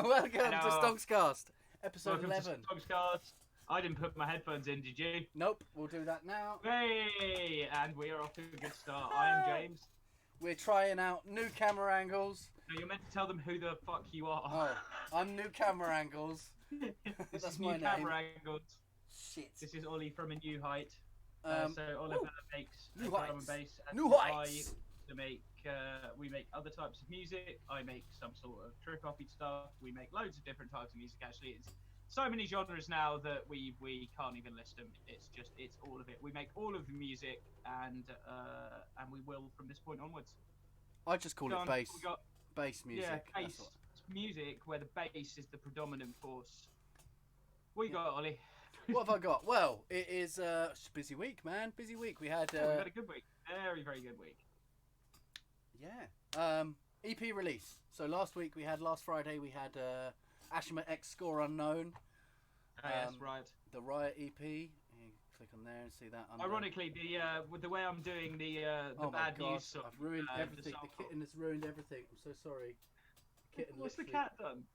Welcome to Hello. STONXCAST, episode Welcome 11. to STONXCAST. I didn't put my headphones in, did you? Nope, we'll do that now. Hey! And we are off to a good start. I am James. We're trying out new camera angles. Now, you're meant to tell them who the fuck you are. Oh, I'm new camera angles. This That's is my new name. camera angles. Shit. This is Ollie from A New Height. So Oliver makes New drum heights. and bass. And New heights. we make other types of music. I make some sort of trip-hoppy stuff. We make loads of different types of music. Actually, it's so many genres now that we can't even list them. It's all of it. We make all of the music, and we will from this point onwards. I just call it bass. Bass music. Yeah, bass music where the bass is the predominant force. What you got, Ollie? What have I got? Well, it is a busy week, man. Busy week. We had. We've had a good week. Very, very good week. Yeah. EP release. So last Friday we had Ashima X Score Unknown. Yes, right. The Riot EP. You click on there and see that. Ironically, with the way I'm doing the bad news song, I've ruined everything. The kitten has ruined everything. I'm so sorry. The kitten. What's the cat done?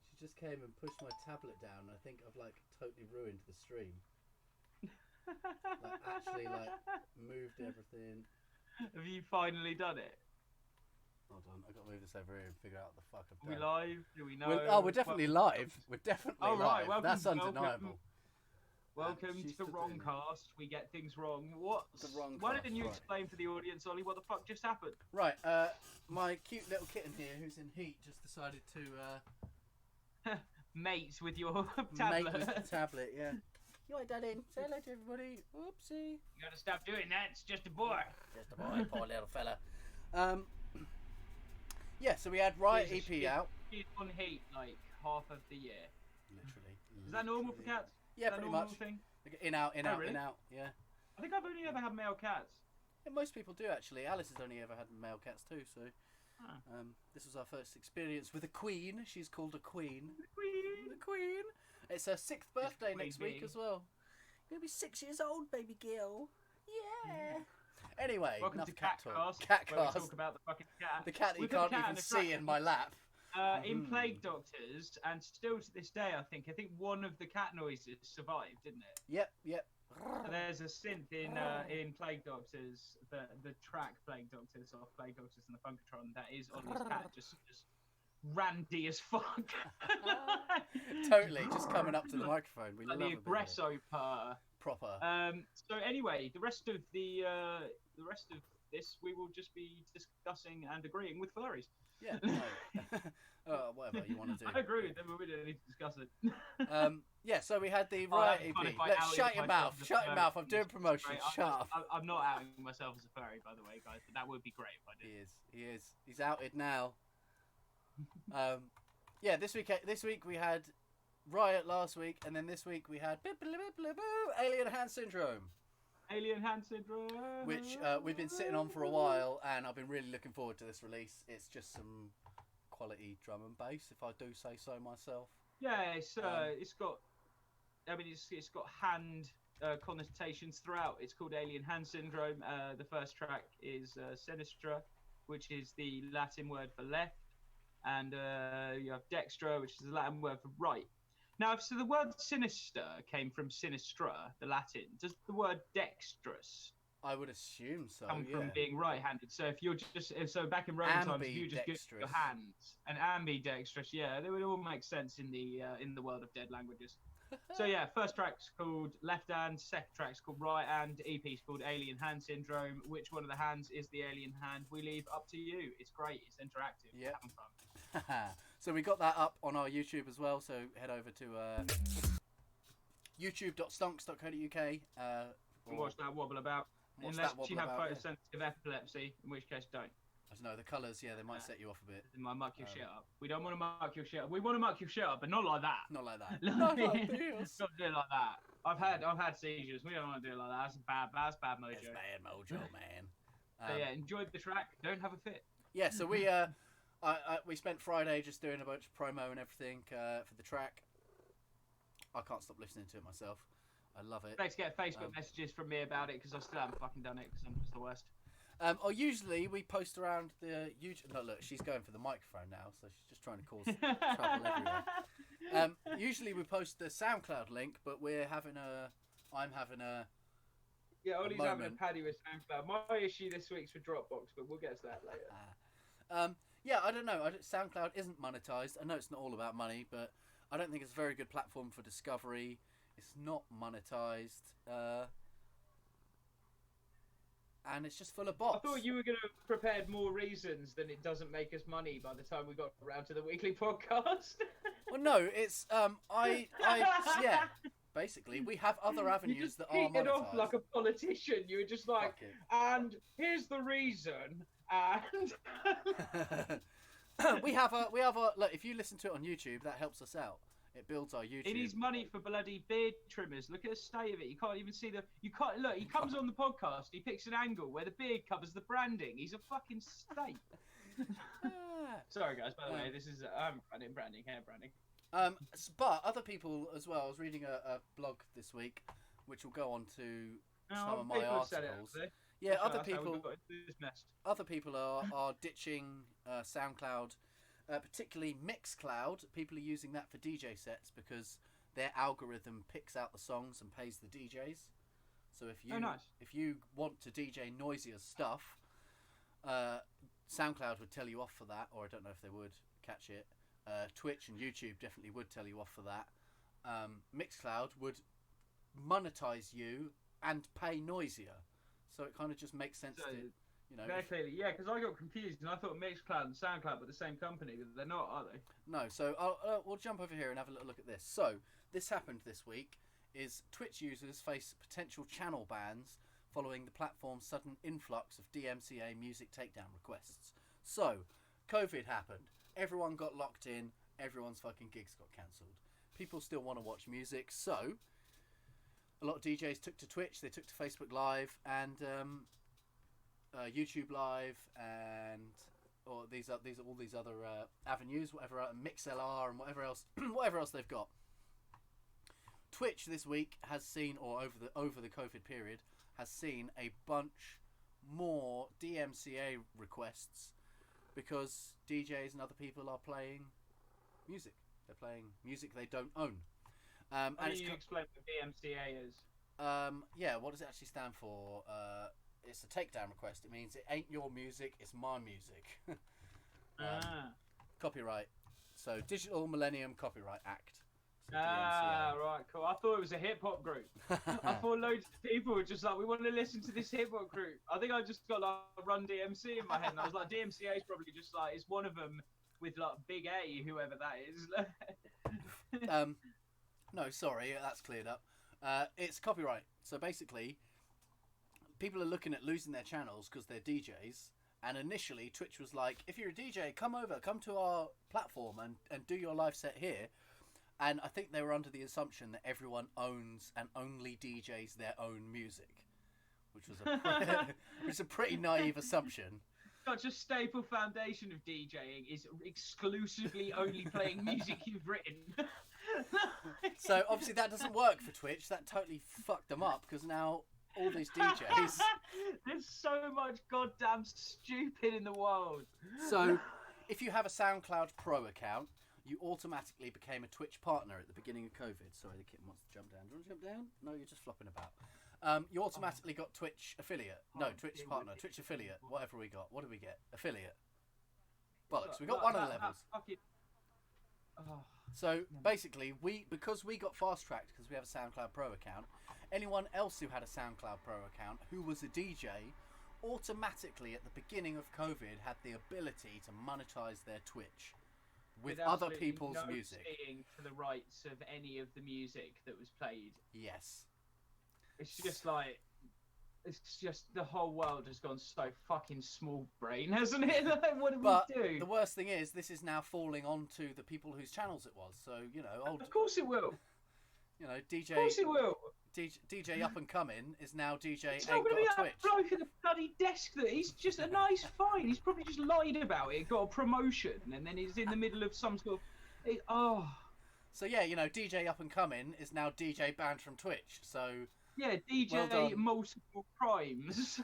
She just came and pushed my tablet down. I think I've totally ruined the stream. Actually moved everything. Have you finally done it? Hold on, I've got to move this over here and figure out what the fuck I've Are we done. live? Do we know? We're definitely live. We're definitely live. Right, welcome, That's undeniable. Welcome to Wrongcast. We get things wrong. Why didn't you explain for the audience, Ollie, what the fuck just happened? Right, my cute little kitten here, who's in heat, just decided to mate with your tablet. Mate with the tablet, yeah. You alright, darling? Say hello to everybody. Oopsie. You gotta stop doing that. It's just a boy. Just a boy, poor little fella. Yeah, so we had Riot EP out. She's on heat like half of the year. Literally. Is that normal for cats? Yeah, pretty much. Thing? In out, really? in out. Yeah. I think I've only ever had male cats. Yeah, most people do actually. Alice has only ever had male cats too, so. Huh. This was our first experience with a queen. She's called a queen. The queen. The queen. It's her 6th birthday next week as well. You're gonna be 6 years old, baby girl. Yeah. Anyway, welcome enough to cat Catcast. Cat where we cast. talk about the fucking cat. The cat that you can't even see in my lap. In Plague Doctors, and still to this day, I think one of the cat noises survived, didn't it? Yep. There's a synth in Plague Doctors, the track Plague Doctors off Plague Doctors and the Funkatron that is on this cat just randy as fuck. Totally, just coming up to the microphone. We love the aggresso purr. Proper. So anyway, the rest of this we will just be discussing and agreeing with furries. Yeah. No. Whatever you want to do. I agree with them, but we don't need to discuss it. Yeah. So we had the Riot EP. Shut your mouth. Shut your mouth. I'm doing promotion. Shut up. I'm not outing myself as a furry, by the way, guys. But that would be great if I did. He is. He's outed now. Yeah. This week we had Riot last week, and then this week we had Alien Hand Syndrome. Alien Hand Syndrome. Which we've been sitting on for a while, and I've been really looking forward to this release. It's just some quality drum and bass, if I do say so myself. Yeah, it's got hand connotations throughout. It's called Alien Hand Syndrome. The first track is Sinistra, which is the Latin word for left, and you have Dextra, which is the Latin word for right. Now, so the word sinister came from sinistra, the Latin. Does the word dexterous? I would assume so. Come from being right-handed. So if you're back in Roman times, if you just use your hands and ambidextrous, yeah, they would all make sense in the world of dead languages. So yeah, first track's called Left Hand, second track's called Right Hand, EP's called Alien Hand Syndrome. Which one of the hands is the alien hand? We leave up to you. It's great. It's interactive. Yeah. Having fun. So we got that up on our YouTube as well. So head over to youtube.stonx.co.uk. And watch that wobble about. Unless you have photosensitive epilepsy, in which case don't. I don't know, the colours, yeah, they might set you off a bit. They might muck your shit up. We don't want to muck your shit up. We want to muck your shit up, but not like that. Not like that. Not like this. Not do it like that. I've had seizures. We don't want to do it like that. That's bad mojo. That's bad mojo, man. So yeah, enjoy the track. Don't have a fit. Yeah, so we spent Friday just doing a bunch of promo and everything for the track. I can't stop listening to it myself. I love it. Let's get Facebook messages from me about it because I still haven't fucking done it because I'm just the worst. Or usually we post around the YouTube. No, look, she's going for the microphone now, so she's just trying to cause trouble everywhere. Usually we post the SoundCloud link, but I'm having a. Yeah, Ollie's having a paddy with SoundCloud. My issue this week's with Dropbox, but we'll get to that later. Yeah, I don't know. SoundCloud isn't monetized. I know it's not all about money, but I don't think it's a very good platform for discovery. It's not monetized. And it's just full of bots. I thought you were going to have prepared more reasons than it doesn't make us money by the time we got around to the weekly podcast. Well, no, it's yeah. Basically, we have other avenues that are monetized. You just off like a politician. You were just like, and here's the reason. And we have a look. If you listen to it on YouTube, that helps us out. It builds our YouTube. It needs money for bloody beard trimmers. Look at the state of it. You can't even see you can't look. He comes on the podcast. He picks an angle where the beard covers the branding. He's a fucking state. Sorry guys. By the way, this is hair branding. But other people as well. I was reading a blog this week, which will go on to some of my articles. Yeah, other people are ditching SoundCloud, particularly Mixcloud. People are using that for DJ sets because their algorithm picks out the songs and pays the DJs. So if you want to DJ noisier stuff, SoundCloud would tell you off for that, or I don't know if they would catch it. Twitch and YouTube definitely would tell you off for that. Mixcloud would monetize you and pay noisier. So it kind of just makes sense to, Very clearly, yeah, because I got confused and I thought Mixcloud and SoundCloud were the same company, but they're not, are they? No, so we'll jump over here and have a little look at this. So this happened this week, is Twitch users face potential channel bans following the platform's sudden influx of DMCA music takedown requests. So, COVID happened. Everyone got locked in. Everyone's fucking gigs got cancelled. People still want to watch music, so a lot of DJs took to Twitch, they took to Facebook Live and YouTube Live, and all these other avenues, whatever, MixLR and whatever else they've got. Twitch this week has seen, or over the COVID period, has seen a bunch more DMCA requests because DJs and other people are playing music. They're playing music they don't own. And you explain what DMCA is? Yeah, what does it actually stand for? It's a takedown request. It means it ain't your music, it's my music. Copyright. So Digital Millennium Copyright Act. So right, cool. I thought it was a hip hop group. I thought loads of people were just like, we want to listen to this hip hop group. I think I just got like Run DMC in my head, and I was like, DMCA is probably just like, it's one of them with like Big A, whoever that is. No, sorry, that's cleared up. It's copyright. So basically, people are looking at losing their channels because they're DJs. And initially, Twitch was like, if you're a DJ, come to our platform and do your live set here. And I think they were under the assumption that everyone owns and only DJs their own music, which was a pretty naive assumption. Such a staple foundation of DJing is exclusively only playing music you've written. So obviously that doesn't work for Twitch. That totally fucked them up because now all these DJs. There's so much goddamn stupid in the world. So if you have a SoundCloud Pro account, you automatically became a Twitch partner at the beginning of COVID. Sorry, the kitten wants to jump down. Do you want to jump down? No, you're just flopping about. You automatically got Twitch affiliate. No, Twitch partner, Twitch affiliate, whatever we got. What did we get? Affiliate. Bollocks, we got one of the levels. So basically, because we got fast tracked because we have a SoundCloud Pro account, anyone else who had a SoundCloud Pro account who was a DJ automatically at the beginning of COVID had the ability to monetize their Twitch with other people's music. For the rights of any of the music that was played. Yes. It's just the whole world has gone so fucking small brain, hasn't it? Like, what do we do? The worst thing is, this is now falling onto the people whose channels it was. So, of course it will. DJ. Of course it will. DJ up and coming is now DJ. It's not going to be that bloke at the bloody desk that he's just a nice fine. He's probably just lied about it, got a promotion, and then he's in the middle of some sort of. So yeah, DJ up and coming is now DJ banned from Twitch. So Yeah, DJ well Multiple Crimes.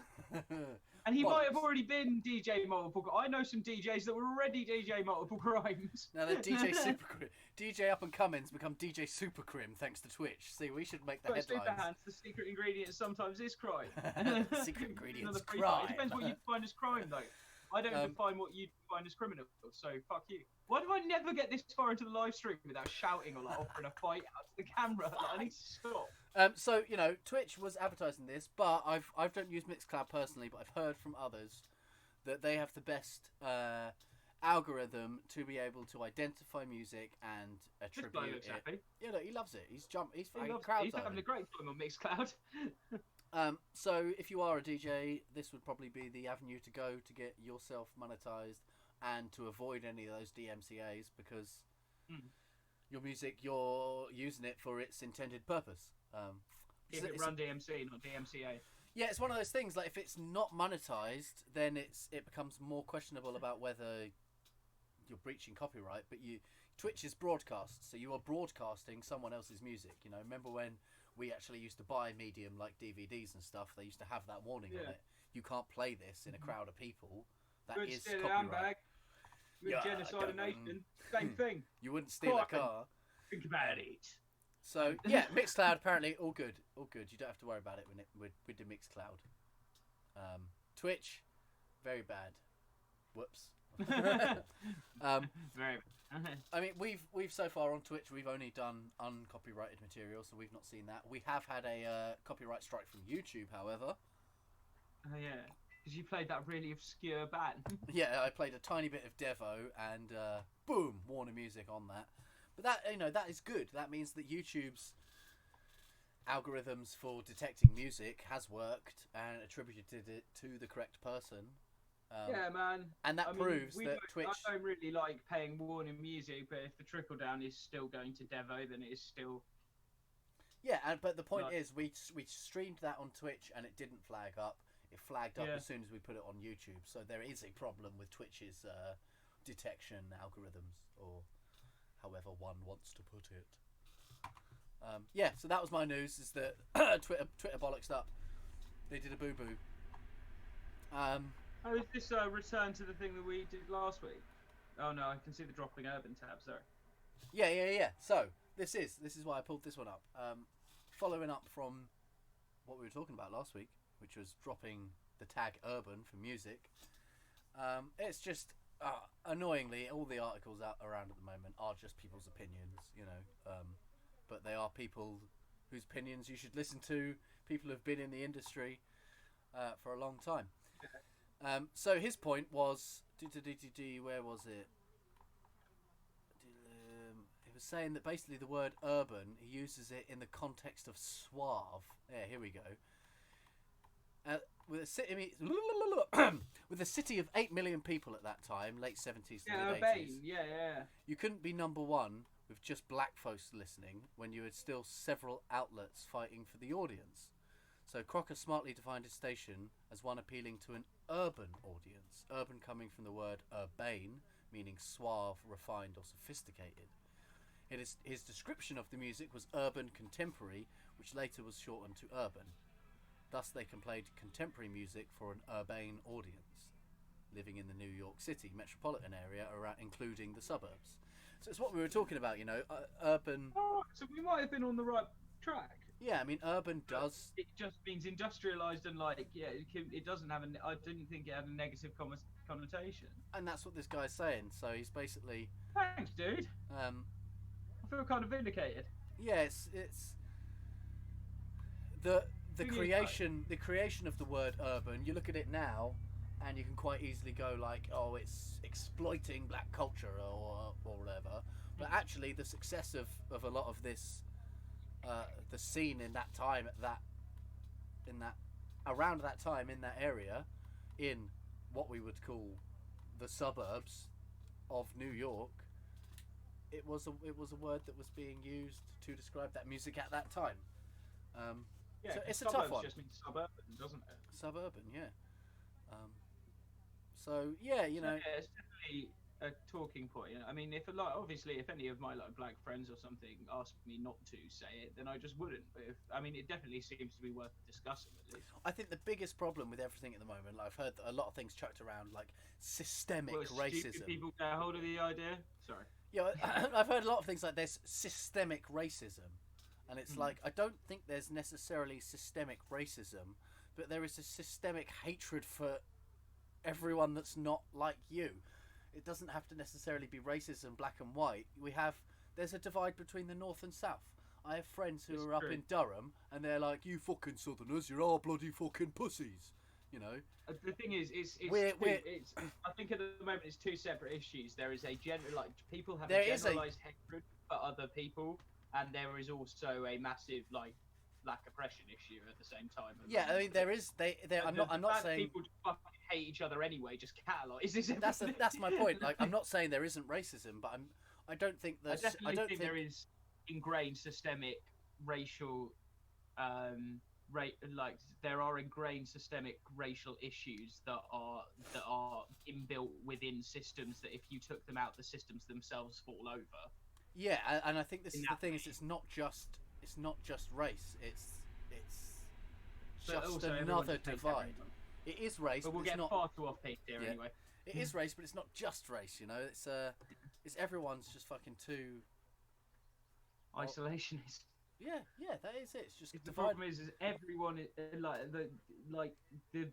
And he might have already been DJ Multiple. I know some DJs that were already DJ Multiple Crimes. Now they're DJ Supercrim. DJ Up and Comings become DJ Supercrim thanks to Twitch. See, we should make the headlines. Superhands, the secret ingredient sometimes is crime. Secret ingredient's crime. It depends what you define as crime, though. I don't define what you define as criminal, so fuck you. Why do I never get this far into the live stream without shouting or like offering a fight out to the camera? Like, I need to stop. So Twitch was advertising this, but I don't use Mixcloud personally, but I've heard from others that they have the best algorithm to be able to identify music and attribute it. Happy. Yeah, no, he loves it. He's He's having a great time on Mixcloud. So if you are a DJ, this would probably be the avenue to go to get yourself monetized and to avoid any of those DMCAs because your music, you're using it for its intended purpose. If it run DMC, not DMCA. Yeah, it's one of those things. Like if it's not monetized, then it becomes more questionable about whether you're breaching copyright. But Twitch is broadcast, so you are broadcasting someone else's music. Remember when we actually used to buy Medium like DVDs and stuff? They used to have that warning on it. You can't play this in a crowd of people. That is copyright. With genocide of nation, same thing. You wouldn't steal a car. Think about it. So yeah, Mixcloud apparently all good. You don't have to worry about it with the Mixcloud. Twitch, very bad. Whoops. Very. I mean, we've so far on Twitch we've only done uncopyrighted material, so we've not seen that. We have had a copyright strike from YouTube, however. Oh yeah, because you played that really obscure band. Yeah, I played a tiny bit of Devo, and boom, Warner Music on that. But that that is good. That means that YouTube's algorithms for detecting music has worked and attributed it to the correct person. Yeah, man. And that proves that Twitch... I don't really like paying Warner Music, but if the trickle down is still going to Devo, then it is still... Yeah, but the point is, we streamed that on Twitch and it didn't flag up. It flagged up as soon as we put it on YouTube. So there is a problem with Twitch's detection algorithms, or however one wants to put it. Yeah, so that was my news, is that Twitter bollocksed up. They did a boo-boo. Oh, is this a return to the thing that we did last week? Oh no, I can see the dropping urban tab, sorry. Yeah. So, this is why I pulled this one up. Following up from what we were talking about last week, which was dropping the tag urban for music. It's just, annoyingly, all the articles out around at the moment are just people's opinions, but they are people whose opinions you should listen to, people who've been in the industry for a long time. So his point was, where was it? He was saying that basically the word urban, he uses it in the context of suave. Yeah, here we go. With a city of 8 million people at that time, late 70s to mid 80s. Yeah. You couldn't be number one with just black folks listening when you had still several outlets fighting for the audience. So Crocker smartly defined his station as one appealing to an urban audience. Urban coming from the word urbane, meaning suave, refined or sophisticated. His description of the music was urban contemporary, which later was shortened to urban. Thus they played contemporary music for an urbane audience living in the New York City metropolitan area, including the suburbs. So it's what we were talking about, urban... Oh, so we might have been on the right track. Yeah, I mean, urban does... It just means industrialised and it doesn't have I didn't think it had a negative connotation. And that's what this guy's saying, so he's basically... Thanks, dude. I feel kind of vindicated. Yeah, it's the creation of the word urban. You look at it now, and you can quite easily go like, oh, it's exploiting black culture or whatever. But actually, the success of a lot of this, the scene in that time, around that time in that area, in what we would call the suburbs of New York, it was a word that was being used to describe that music at that time. Yeah, so it's a tough one. Just means suburban, doesn't it? Suburban, yeah. So yeah, Yeah, it's definitely a talking point. I mean, if obviously if any of my black friends or something asked me not to say it, then I just wouldn't. But it definitely seems to be worth discussing at least. I think the biggest problem with everything at the moment, I've heard a lot of things chucked around like systemic racism. Stupid people get a hold of the idea. Sorry. Yeah, I've heard a lot of things like there's systemic racism, and it's like I don't think there's necessarily systemic racism, but there is a systemic hatred for everyone that's not like you. It doesn't have to necessarily be racism, black and white. There's a divide between the north and south. I have friends who are up in Durham, and they're like, "You fucking southerners, you're all bloody fucking pussies," you know. The thing is, I think at the moment it's two separate issues. There is a people have a generalized hatred for other people, and there is also a massive black oppression issue at the same time. Yeah, I mean there is. I'm not saying people just fucking hate each other anyway. Just catalyze. That's my point. Like, I'm not saying there isn't racism, but I don't think there's. I don't think there is ingrained systemic racial. There are ingrained systemic racial issues that are inbuilt within systems that if you took them out, the systems themselves fall over. Yeah, and I think this is the thing: is it's not just race. It's just another divide. It is race, but we'll get far too off piste here anyway. It is race, but it's not just race. You know, it's everyone's just fucking too isolationist. Yeah, that is it. It's just the problem is everyone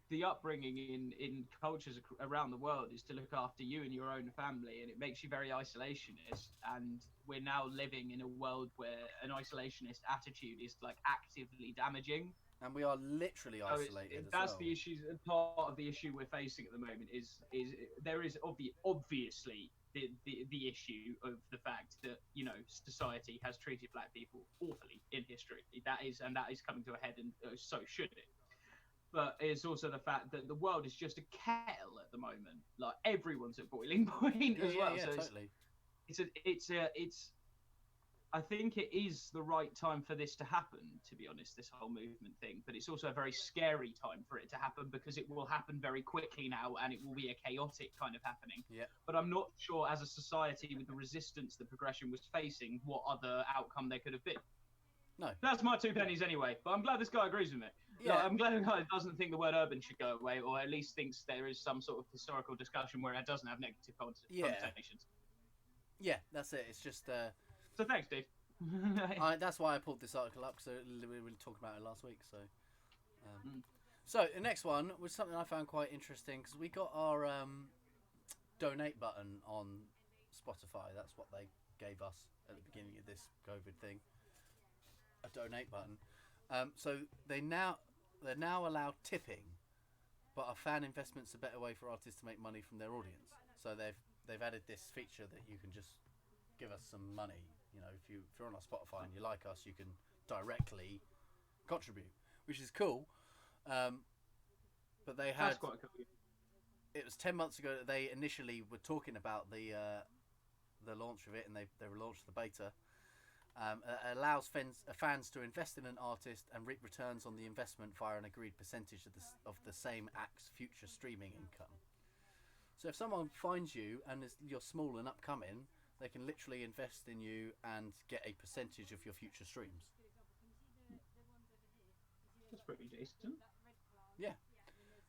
the upbringing in cultures around the world is to look after you and your own family, and it makes you very isolationist. And we're now living in a world where an isolationist attitude is actively damaging. And we are literally isolated. That's the issue. Part of the issue we're facing at the moment is there is obviously the issue of the fact that society has treated black people awfully in history. That is coming to a head, and so should it. But it's also the fact that the world is just a kettle at the moment. Like, everyone's at boiling point as well. Yeah, so totally. I think it is the right time for this to happen, to be honest, this whole movement thing. But it's also a very scary time for it to happen, because it will happen very quickly now, and it will be a chaotic kind of happening. Yeah. But I'm not sure, as a society, with the resistance that progression was facing, what other outcome there could have been. No. That's my 2 pennies anyway. But I'm glad this guy agrees with me. Yeah. I'm glad the guy doesn't think the word urban should go away, or at least thinks there is some sort of historical discussion where it doesn't have negative connotations. Yeah, that's it. It's just... So thanks, Dave. That's why I pulled this article up, because we were talking about it last week. So the next one was something I found quite interesting, because we got our donate button on Spotify. That's what they gave us at the beginning of this COVID thing, a donate button. So they're now allowed tipping, but a fan investment's a better way for artists to make money from their audience. So they've added this feature that you can just give us some money. You know, if you're on our Spotify and you like us, you can directly contribute, which is cool. But they had... That's quite cool. It was 10 months ago that they initially were talking about the launch of it, and they relaunched the beta. It allows fans to invest in an artist and reap returns on the investment via an agreed percentage of the same act's future streaming income. So if someone finds you and you're small and upcoming, they can literally invest in you and get a percentage of your future streams. That's pretty decent. Yeah.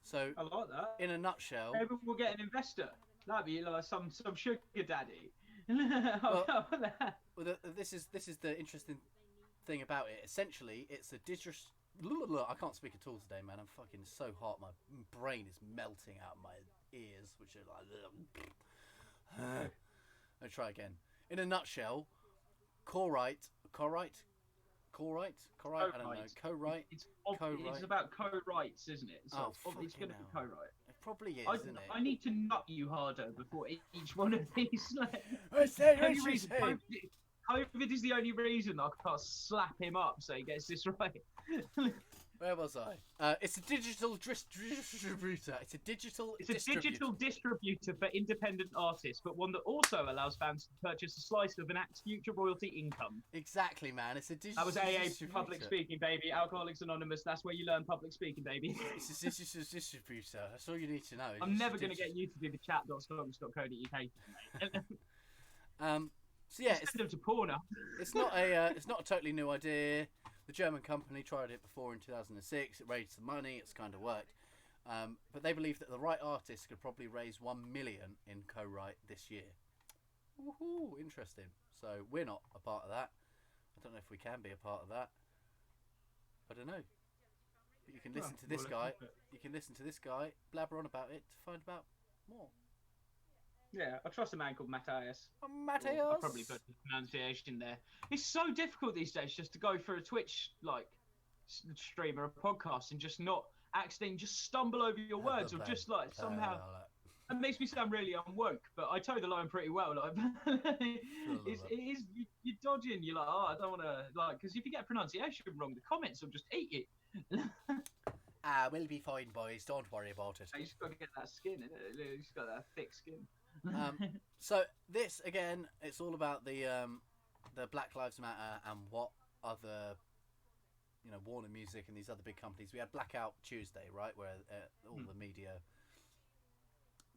So I like that. In a nutshell, maybe we'll get an investor. That'd be like some sugar daddy. This is the interesting thing about it. Essentially, it's a digital. I can't speak at all today, man. I'm fucking so hot. My brain is melting out of my ears, which are like. I'll try again. In a nutshell, co-write. I don't know. Co-write. It's about co-writes, isn't it? So it's going to be co-write. It probably is, isn't it? I need to nut you harder before each one of these. COVID is the only reason I can't slap him up so he gets this right. Where was I? It's a digital distributor. It's a digital distributor for independent artists, but one that also allows fans to purchase a slice of an act's future royalty income. Exactly, man. It's a digital That was AA, public speaking, baby. Alcoholics Anonymous. That's where you learn public speaking, baby. It's a digital distributor. That's all you need to know. I'm never going to get you to do the chat.stonx.co.uk. So yeah, send them to Porno. It's not a totally new idea. The German company tried it before in 2006. It raised some money. It's kind of worked. But they believe that the right artist could probably raise 1 million in co-write this year. Woohoo! Interesting. So we're not a part of that. I don't know if we can be a part of that. I don't know. But you can listen to this guy. You can listen to this guy blabber on about it to find out more. Yeah, I trust a man called Matthias. Matthias. I'll probably put the pronunciation there. It's so difficult these days just to go for a Twitch stream or a podcast and just not accidentally just stumble over your words or just somehow. It makes me sound really unwoke, but I toe the line pretty well. You're dodging. You're like, I don't want to because if you get pronunciation wrong, the comments will just eat it. We'll be fine, boys. Don't worry about it. You just got to get that skin, innit? You just got that thick skin. So this again, it's all about the Black Lives Matter and what other, Warner Music and these other big companies. We had Blackout Tuesday, right, where all the media,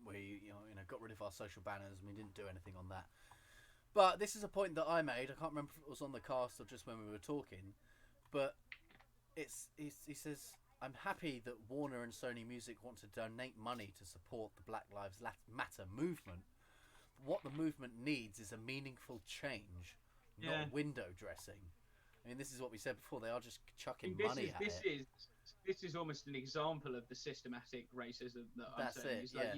we got rid of our social banners and we didn't do anything on that. But this is a point that I made. I can't remember if it was on the cast or just when we were talking, but he says, I'm happy that Warner and Sony Music want to donate money to support the Black Lives Matter movement. What the movement needs is a meaningful change, not window dressing. I mean, this is what we said before. They are just chucking money at it. This is almost an example of the systematic racism that I'm saying. It's like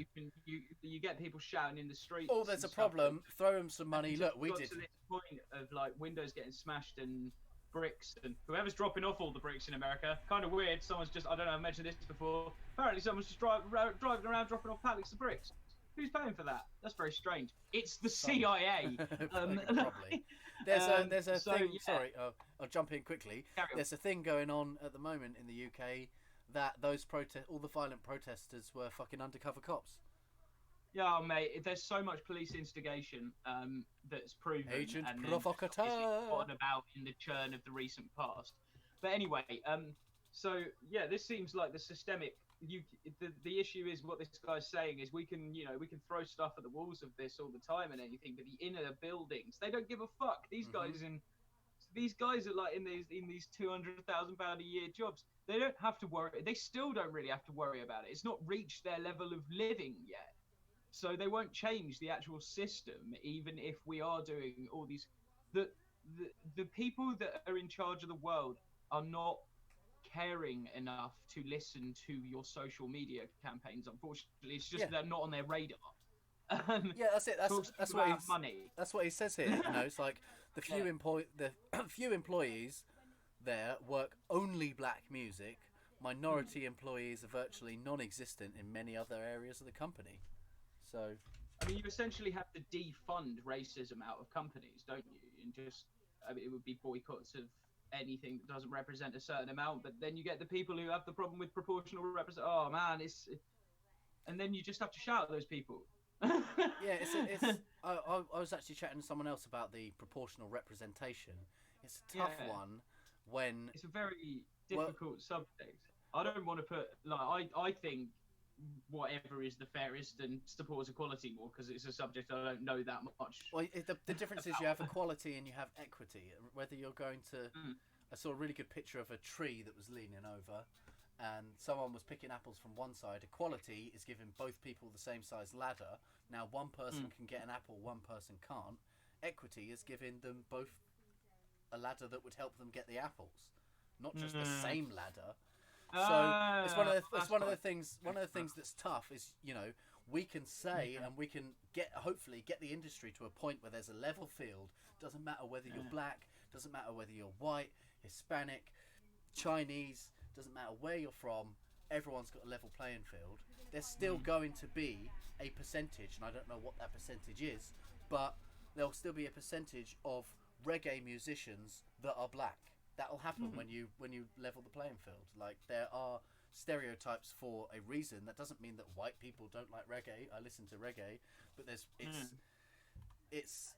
you get people shouting in the streets. Oh, there's a problem. Throw them some money. Look, we did. To this point of windows getting smashed and bricks, and whoever's dropping off all the bricks in America, kind of weird. Someone's just, I don't know, I mentioned this before. Apparently someone's just driving around dropping off pallets of bricks. Who's paying for that? That's very strange. It's the CIA. Probably. There's a thing. Yeah. Sorry, I'll jump in quickly. There's a thing going on at the moment in the UK that all the violent protesters were fucking undercover cops. Yeah, mate. There's so much police instigation that's proven. Agent provocateur. It's forgotten about in the churn of the recent past. But anyway, so yeah, this seems like the systemic. The issue is what this guy's saying is we can throw stuff at the walls of this all the time and anything, but the inner buildings, they don't give a fuck. These guys are like in these £200,000 a year jobs. They don't have to worry. They still don't really have to worry about it. It's not reached their level of living yet. So they won't change the actual system, even if we are doing all these. The people that are in charge of the world are not caring enough to listen to your social media campaigns. Unfortunately, it's just they're not on their radar. Yeah, that's it. That's what money. That's what he says here. It's like the few employees there work only black music. Minority employees are virtually non-existent in many other areas of the company. So, I mean, you essentially have to defund racism out of companies, don't you? And just, it would be boycotts of anything that doesn't represent a certain amount. But then you get the people who have the problem with proportional represent. Oh man, and then you just have to shout at those people. Yeah, I was actually chatting to someone else about the proportional representation. It's a tough one when it's a very difficult subject. I don't want to put I think whatever is the fairest and supports equality more because it's a subject I don't know that much. Well, the difference is you have equality and you have equity. Whether you're going to, I saw a really good picture of a tree that was leaning over, and someone was picking apples from one side. Equality is giving both people the same size ladder. Now one person can get an apple, one person can't. Equity is giving them both a ladder that would help them get the apples, not just the same ladder. So it's one of the things that's tough is, we can say and we can hopefully get the industry to a point where there's a level field. Doesn't matter whether you're black, doesn't matter whether you're white, Hispanic, Chinese, doesn't matter where you're from, everyone's got a level playing field. There's still going to be a percentage, and I don't know what that percentage is, but there'll still be a percentage of reggae musicians that are black. that'll happen when you level the playing field. Like, there are stereotypes for a reason. That doesn't mean that white people don't like reggae. I listen to reggae, but it's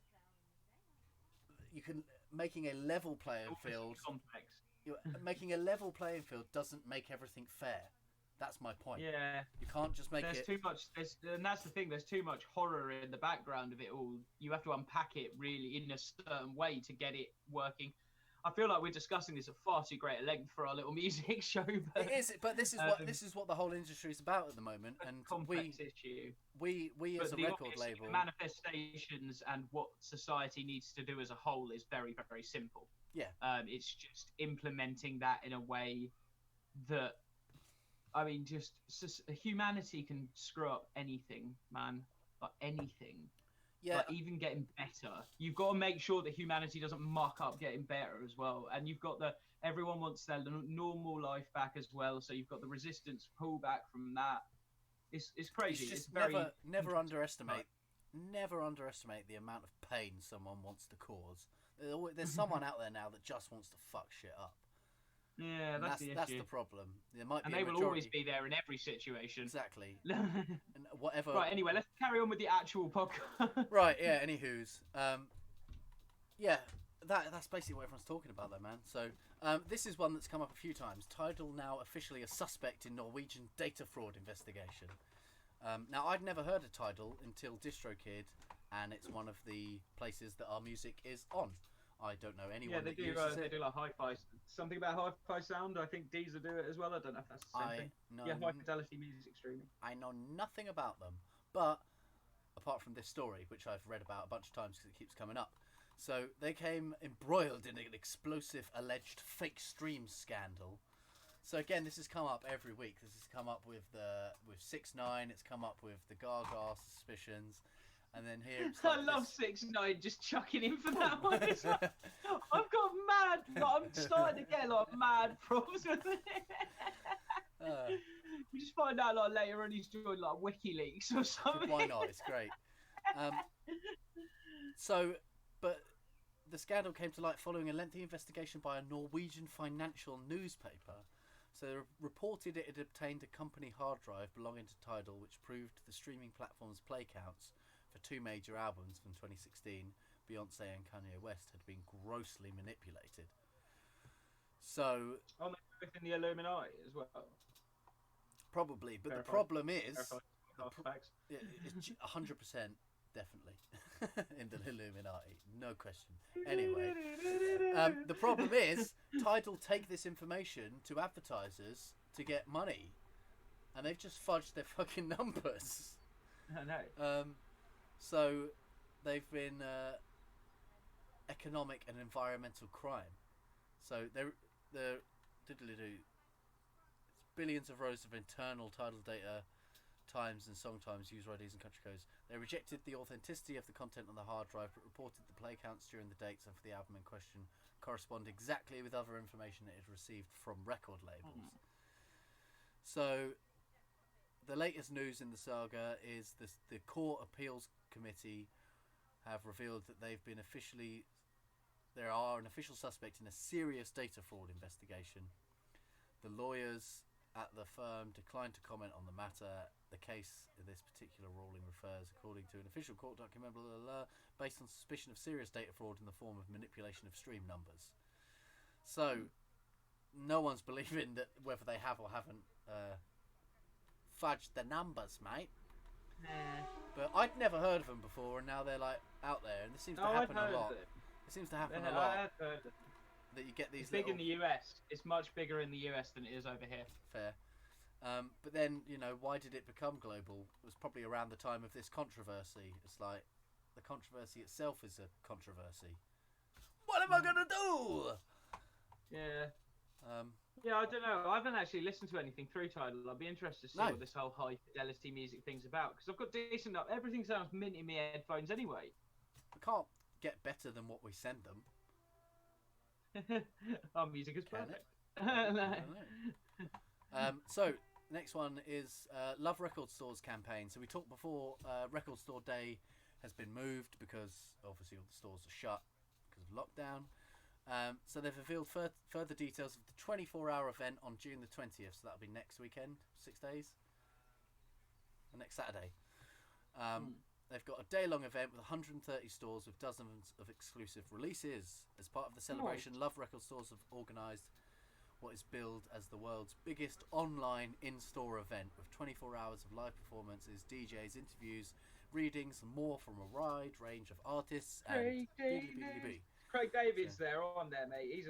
you can making a level playing field. Complex. Making a level playing field doesn't make everything fair. That's my point. Yeah. You can't just make There's too much. And that's the thing. There's too much horror in the background of it all. You have to unpack it really in a certain way to get it working. I feel like we're discussing this at far too great a length for our little music show. But, it is, but this is what the whole industry is about at the moment, and complex issue. We as a record label, manifestations and what society needs to do as a whole is very, very simple. Yeah. It's just implementing that in a way that, I mean, just humanity can screw up anything, man. Like anything. Yeah. Like even getting better. You've got to make sure that humanity doesn't muck up getting better as well. And you've got everyone wants their normal life back as well. So you've got the resistance pullback from that. It's crazy. It's just very never underestimate the amount of pain someone wants to cause. There's someone out there now that just wants to fuck shit up. Yeah, that's the issue. That's the problem. There might be and they will always be there in every situation. Exactly. And whatever. Right. Anyway, let's carry on with the actual podcast. Right. Yeah. Anywho's. Yeah. That's basically what everyone's talking about, though, man. So this is one that's come up a few times. Tidal now officially a suspect in Norwegian data fraud investigation. Now, I'd never heard of Tidal until DistroKid, and it's one of the places that our music is on. I don't know anyone that uses it. They do like hi-fi. Something about hi-fi sound. I think Deezer do it as well. I don't know if that's the same thing. Yeah, high fidelity music streaming. I know nothing about them, but apart from this story, which I've read about a bunch of times because it keeps coming up. So they came embroiled in an explosive alleged fake stream scandal. So again, this has come up every week. This has come up with 6ix9ine. It's come up with the Gaga suspicions. And then here it's like I love 6ix9ine just chucking in for that one. It's like, I've got mad, I'm starting to get like mad problems with it. You just find out like later on he's doing like WikiLeaks or something. Why not? It's great. But the scandal came to light following a lengthy investigation by a Norwegian financial newspaper. So they reported it had obtained a company hard drive belonging to Tidal, which proved the streaming platform's play counts for 2 major albums from 2016, Beyonce and Kanye West, had been grossly manipulated. So... Oh, they're both in the Illuminati as well? Probably, but the problem is... It's 100% definitely in the Illuminati, no question. Anyway, the problem is Tidal take this information to advertisers to get money, and they've just fudged their fucking numbers. I know. So they've been economic and environmental crime. So it's billions of rows of internal Tidal data, times and song times, user IDs and country codes. They rejected the authenticity of the content on the hard drive, but reported the play counts during the dates and for the album in question correspond exactly with other information it had received from record labels. So the latest news in the saga is the Court Appeals Committee have revealed that there are an official suspect in a serious data fraud investigation. The lawyers at the firm declined to comment on the matter. The case in this particular ruling refers, according to an official court document, based on suspicion of serious data fraud in the form of manipulation of stream numbers. So no one's believing that whether they have or haven't fudged the numbers, mate. But I'd never heard of them before, and now they're like out there, and this seems to happen a lot. It seems to happen a lot. I have heard of them. That you get these. It's big in the US. It's much bigger in the US than it is over here. Fair. But then, why did it become global? It was probably around the time of this controversy. It's like the controversy itself is a controversy. What am I gonna do? Yeah. Yeah, I don't know. I haven't actually listened to anything through Tidal. I'd be interested to see what this whole high fidelity music thing's about, because I've got decent up. Everything sounds mint in my headphones anyway. We can't get better than what we send them. Our music is perfect. So next one is Love Record Stores campaign. So we talked before, Record Store Day has been moved because obviously all the stores are shut because of lockdown. So they've revealed further details of the 24-hour event on June the 20th. So that'll be next weekend, 6 days. Next Saturday. They've got a day-long event with 130 stores with dozens of exclusive releases. As part of the celebration, Love Record Stores have organised what is billed as the world's biggest online in-store event with 24 hours of live performances, DJs, interviews, readings, and more from a wide range of artists and Craig David's there on there, mate.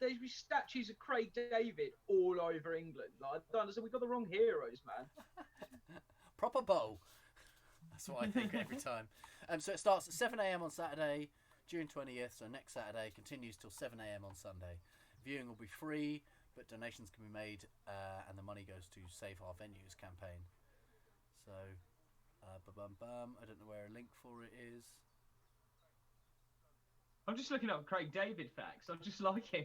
There's statues of Craig David all over England. Like, I don't understand. We've got the wrong heroes, man. Proper bowl. That's what I think every time. So it starts at 7 a.m. on Saturday, June 20th. So next Saturday continues till 7 a.m. on Sunday. Viewing will be free, but donations can be made, and the money goes to Save Our Venues campaign. So, I don't know where a link for it is. I'm just looking up Craig David facts. I just like him.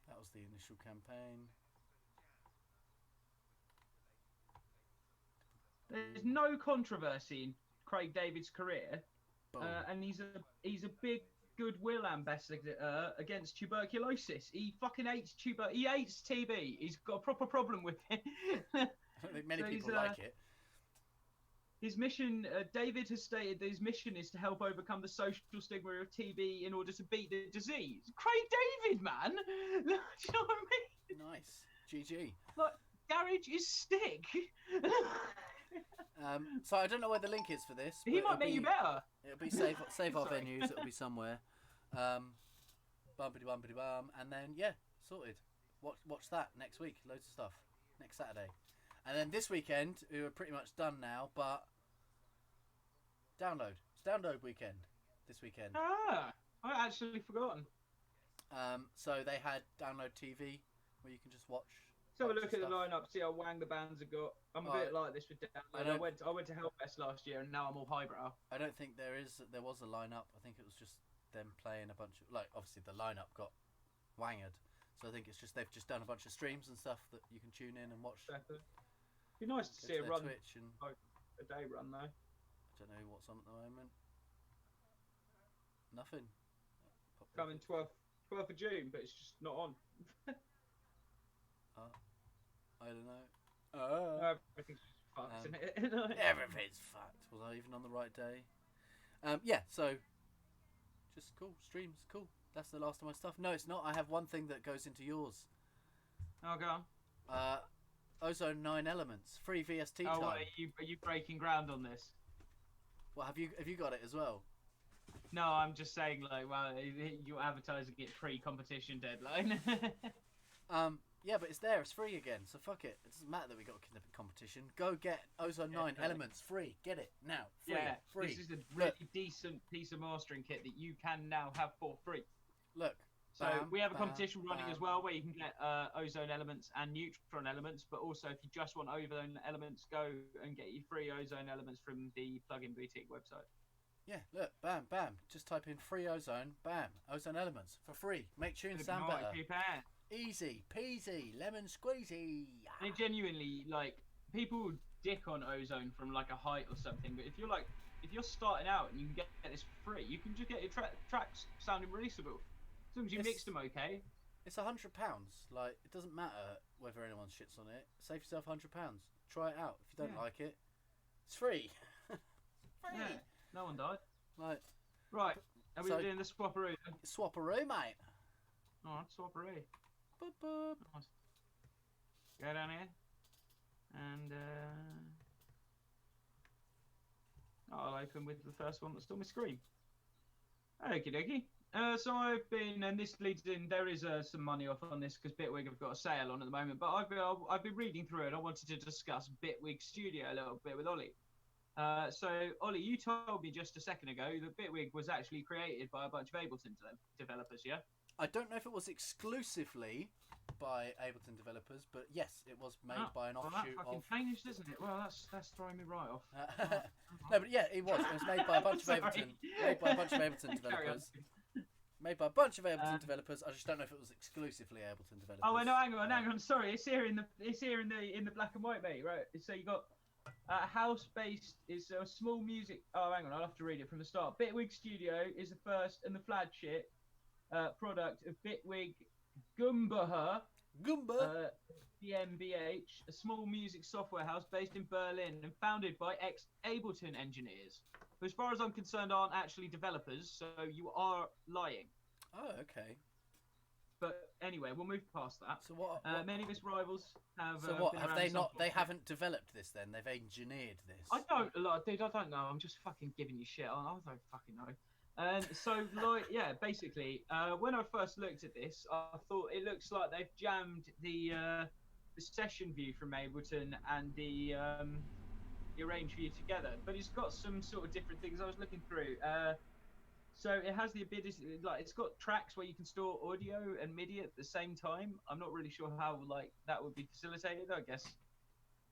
That was the initial campaign. There's no controversy in Craig David's career, and he's a big goodwill ambassador against tuberculosis. He fucking hates He hates TB. He's got a proper problem with it. I don't think many people like it. His mission, David has stated that his mission is to help overcome the social stigma of TB in order to beat the disease. Craig David, man! Do you know what I mean? Nice. GG. Like, garage is stick. So I don't know where the link is for this. He might make you better. It'll be Save Our Venues. It'll be somewhere. Bumpity bum. And then, yeah, sorted. Watch that next week. Loads of stuff. Next Saturday. And then this weekend, we are pretty much done now, but download. It's download weekend this weekend. Ah, I actually forgotten. So they had Download TV, where you can just watch. So have a look at the lineup, see how wang the bands have got. I'm a bit like this with Download. I went to Hellfest last year, and now I'm all highbrow. I don't think there was a lineup. I think it was just them playing a bunch of, like, obviously the lineup got wanged. So I think it's just they've just done a bunch of streams and stuff that you can tune in and watch. Exactly. It'd be nice to see a run, Twitch and a day run though. I don't know what's on at the moment. Nothing. Coming 12th of June, but it's just not on. I don't know. Everything's fucked, isn't it? Everything's fucked. Was I even on the right day? Yeah, so just cool. Streams, cool. That's the last of my stuff. No, it's not. I have one thing that goes into yours. Oh, go on. Ozone 9 Elements, free VST time. What, are you breaking ground on this? Well, have you got it as well? No, I'm just saying, like, well, you're advertising it pre-competition deadline. Yeah, but it's there. It's free again, so fuck it. It doesn't matter that we got a competition. Go get Ozone 9 Elements free. Get it now. Free. This is a really decent piece of mastering kit that you can now have for free. Look. So we have a competition running as well, where you can get Ozone Elements and Neutron Elements, but also if you just want Ozone Elements, go and get your free Ozone Elements from the Plugin Boutique website. Yeah, look, bam, just type in free Ozone, bam, Ozone Elements for free. Make tunes sound better. Easy peasy, lemon squeezy. And genuinely, like, people dick on Ozone from like a height or something, but if you're starting out and you can get this for free, you can just get your tracks sounding releasable. As long as you mix them okay. It's £100. Like, it doesn't matter whether anyone shits on it. Save yourself £100. Try it out. If you don't like it, it's free. Free. Yeah, no one died. Like, right. Are we doing the swapperoo? Swapperoo, mate. Alright, swapperoo. Boop, boop. Nice. Go down here. And I'll open with the first one that's on my screen. Okie dokie. So I've been, and this leads in, there is some money off on this because Bitwig have got a sale on at the moment, but I've been reading through it. I wanted to discuss Bitwig Studio a little bit with Ollie. So Ollie, you told me just a second ago that Bitwig was actually created by a bunch of Ableton developers, yeah? I don't know if it was exclusively by Ableton developers, but yes, it was made by an offshoot that fucking changed, isn't it? Well, that's throwing me right off. No, but yeah, it was. It was made by a bunch of Ableton developers. Made by a bunch of Ableton developers. I just don't know if it was exclusively Ableton developers. Oh, no, hang on. Sorry, it's here in the black and white, mate. Right. So you got House-based is a small music. Oh, hang on, I'll have to read it from the start. Bitwig Studio is the first and the flagship product of Bitwig GmbH, GmbH, a small music software house based in Berlin and founded by ex-Ableton engineers, who, as far as I'm concerned, aren't actually developers. So you are lying. Oh, okay. But anyway, we'll move past that. So what many of its rivals have. So what have they not? They haven't developed this. Then they've engineered this. I don't, dude. I don't know. I'm just fucking giving you shit. I don't fucking know. And so, like, yeah, basically, when I first looked at this, I thought it looks like they've jammed the session view from Ableton and the arrange view together. But it's got some sort of different things. I was looking through. So it has the ability, like, it's got tracks where you can store audio and MIDI at the same time. I'm not really sure how, like, that would be facilitated. I guess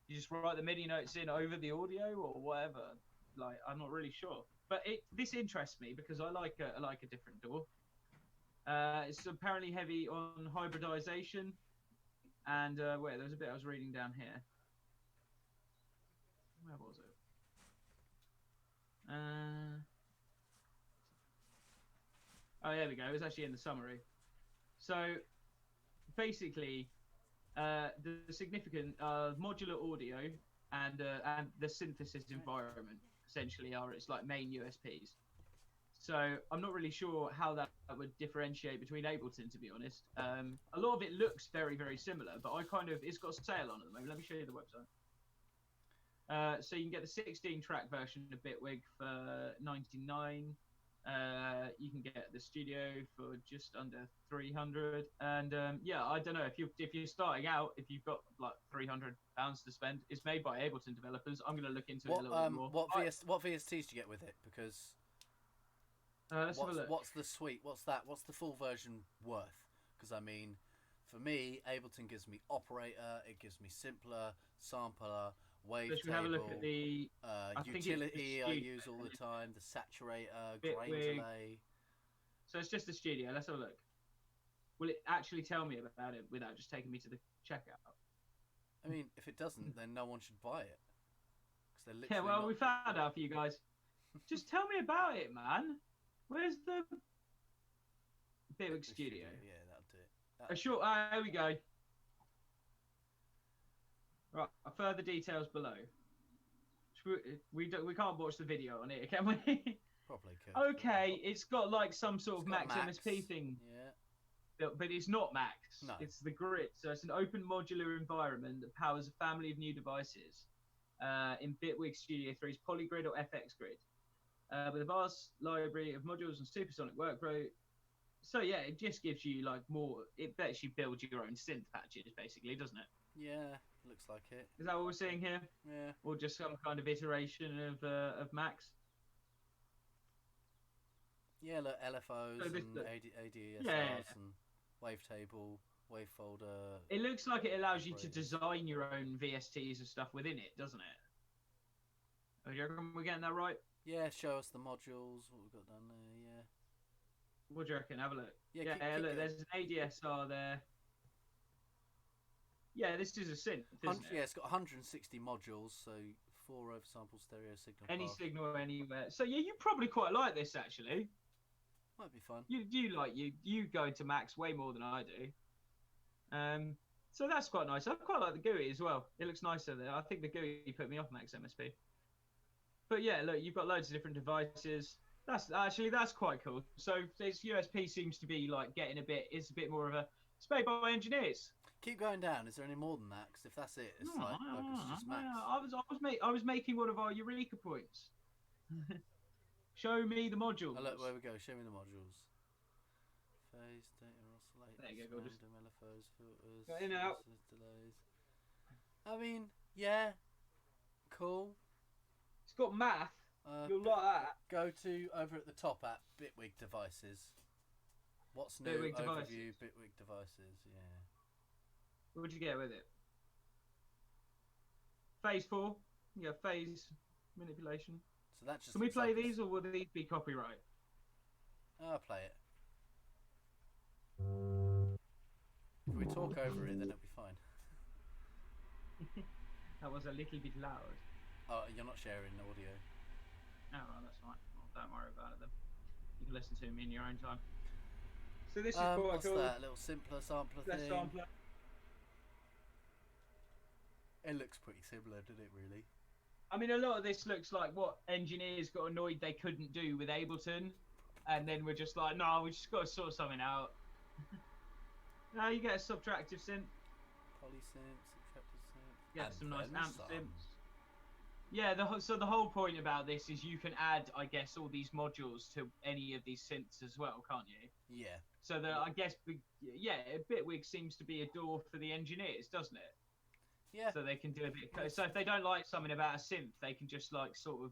you just write the MIDI notes in over the audio or whatever. Like, I'm not really sure. But this interests me because I like a different DAW. It's apparently heavy on hybridization. And, wait, there was a bit I was reading down here. Where was it? Oh, there we go. It was actually in the summary. So, basically, the significant modular audio and the synthesis environment essentially are its like main USPs. So I'm not really sure how that would differentiate between Ableton, to be honest. A lot of it looks very, very similar, but it's got a sale on at the moment. Let me show you the website. So you can get the 16-track version of Bitwig for $99. You can get the studio for just under $300, and yeah, I don't know if you're starting out, if you've got like £300 to spend. It's made by Ableton developers. I'm going to look into it a little bit more. What VSTs do you get with it? Because what's the suite? What's the full version worth? Because I mean, for me, Ableton gives me operator, it gives me simpler, sampler, wavetable. Should we have a look at the utility I use all the time, the saturator, grain delay. So it's just the studio. Let's have a look. Will it actually tell me about it without just taking me to the checkout? I mean, if it doesn't, then no one should buy it. Yeah, well, we found out for you guys. Just tell me about it, man. Where's the Bitwig Studio? Yeah, that'll do it. Here we go. Right, further details below. We can't watch the video on it, can we? Probably could. Okay, it's got like some sort of Max MSP thing. Yeah. But it's not Max. No. It's the grid. So it's an open modular environment that powers a family of new devices in Bitwig Studio 3's Polygrid or FX Grid. With a vast library of modules and supersonic workflow. So yeah, it just gives you like more. It lets you build your own synth patches, basically, doesn't it? Yeah, looks like it. Is that what we're seeing here? Yeah. Or just some kind of iteration of Max? Yeah, look, LFOs and ADSRs and wavetable, wavefolder. It looks like it allows you to design your own VSTs and stuff within it, doesn't it? Oh, you reckon we're getting that right? Yeah, show us the modules, what we've got down there, yeah. What do you reckon? Have a look. Yeah, look, there's an ADSR there. Yeah, this is a synth, isn't it? Yeah, it's got 160 modules, so 4 oversample stereo signal. Any signal anywhere. So yeah, you probably quite like this, actually. Might be fun. You go into Max way more than I do. So that's quite nice. I quite like the GUI as well. It looks nicer there. I think the GUI put me off Max MSP. But yeah, look, you've got loads of different devices. That's quite cool. So this USP seems to be like getting it's a bit more of a, it's made by engineers. Keep going down. Is there any more than that? Because if that's it, it's just Max. I was making one of our Eureka points. Show me the modules. Oh, look, where we go. Show me the modules. Phase, data, oscillate, there you go, random, LFOs, filters, got in and out. Delays. I mean, yeah, cool. It's got math. You'll like that. Go to over at the top at Bitwig devices. What's new? Bitwig overview devices. Bitwig devices. Yeah. What would you get with it? Phase 4. Yeah, phase manipulation. So that just. Can we play these, or will these be copyright? I'll play it. If we talk over it, then it'll be fine. That was a little bit loud. Oh, you're not sharing audio. No, right, that's fine. Well, don't worry about it then. You can listen to me in your own time. So this is quite what's cool. that? A little simpler sampler thing. Sampler. It looks pretty similar, doesn't it, really? I mean, a lot of this looks like what engineers got annoyed they couldn't do with Ableton. And then we're just like, no, we just got to sort something out. Now you get a subtractive synth. Polysynth, subtractive synth. Get some nice amp synths. Yeah, so the whole point about this is you can add, I guess, all these modules to any of these synths as well, can't you? Yeah. So I guess, Bitwig seems to be a door for the engineers, doesn't it? Yeah. So they can do a bit. So if they don't like something about a synth, they can just sort of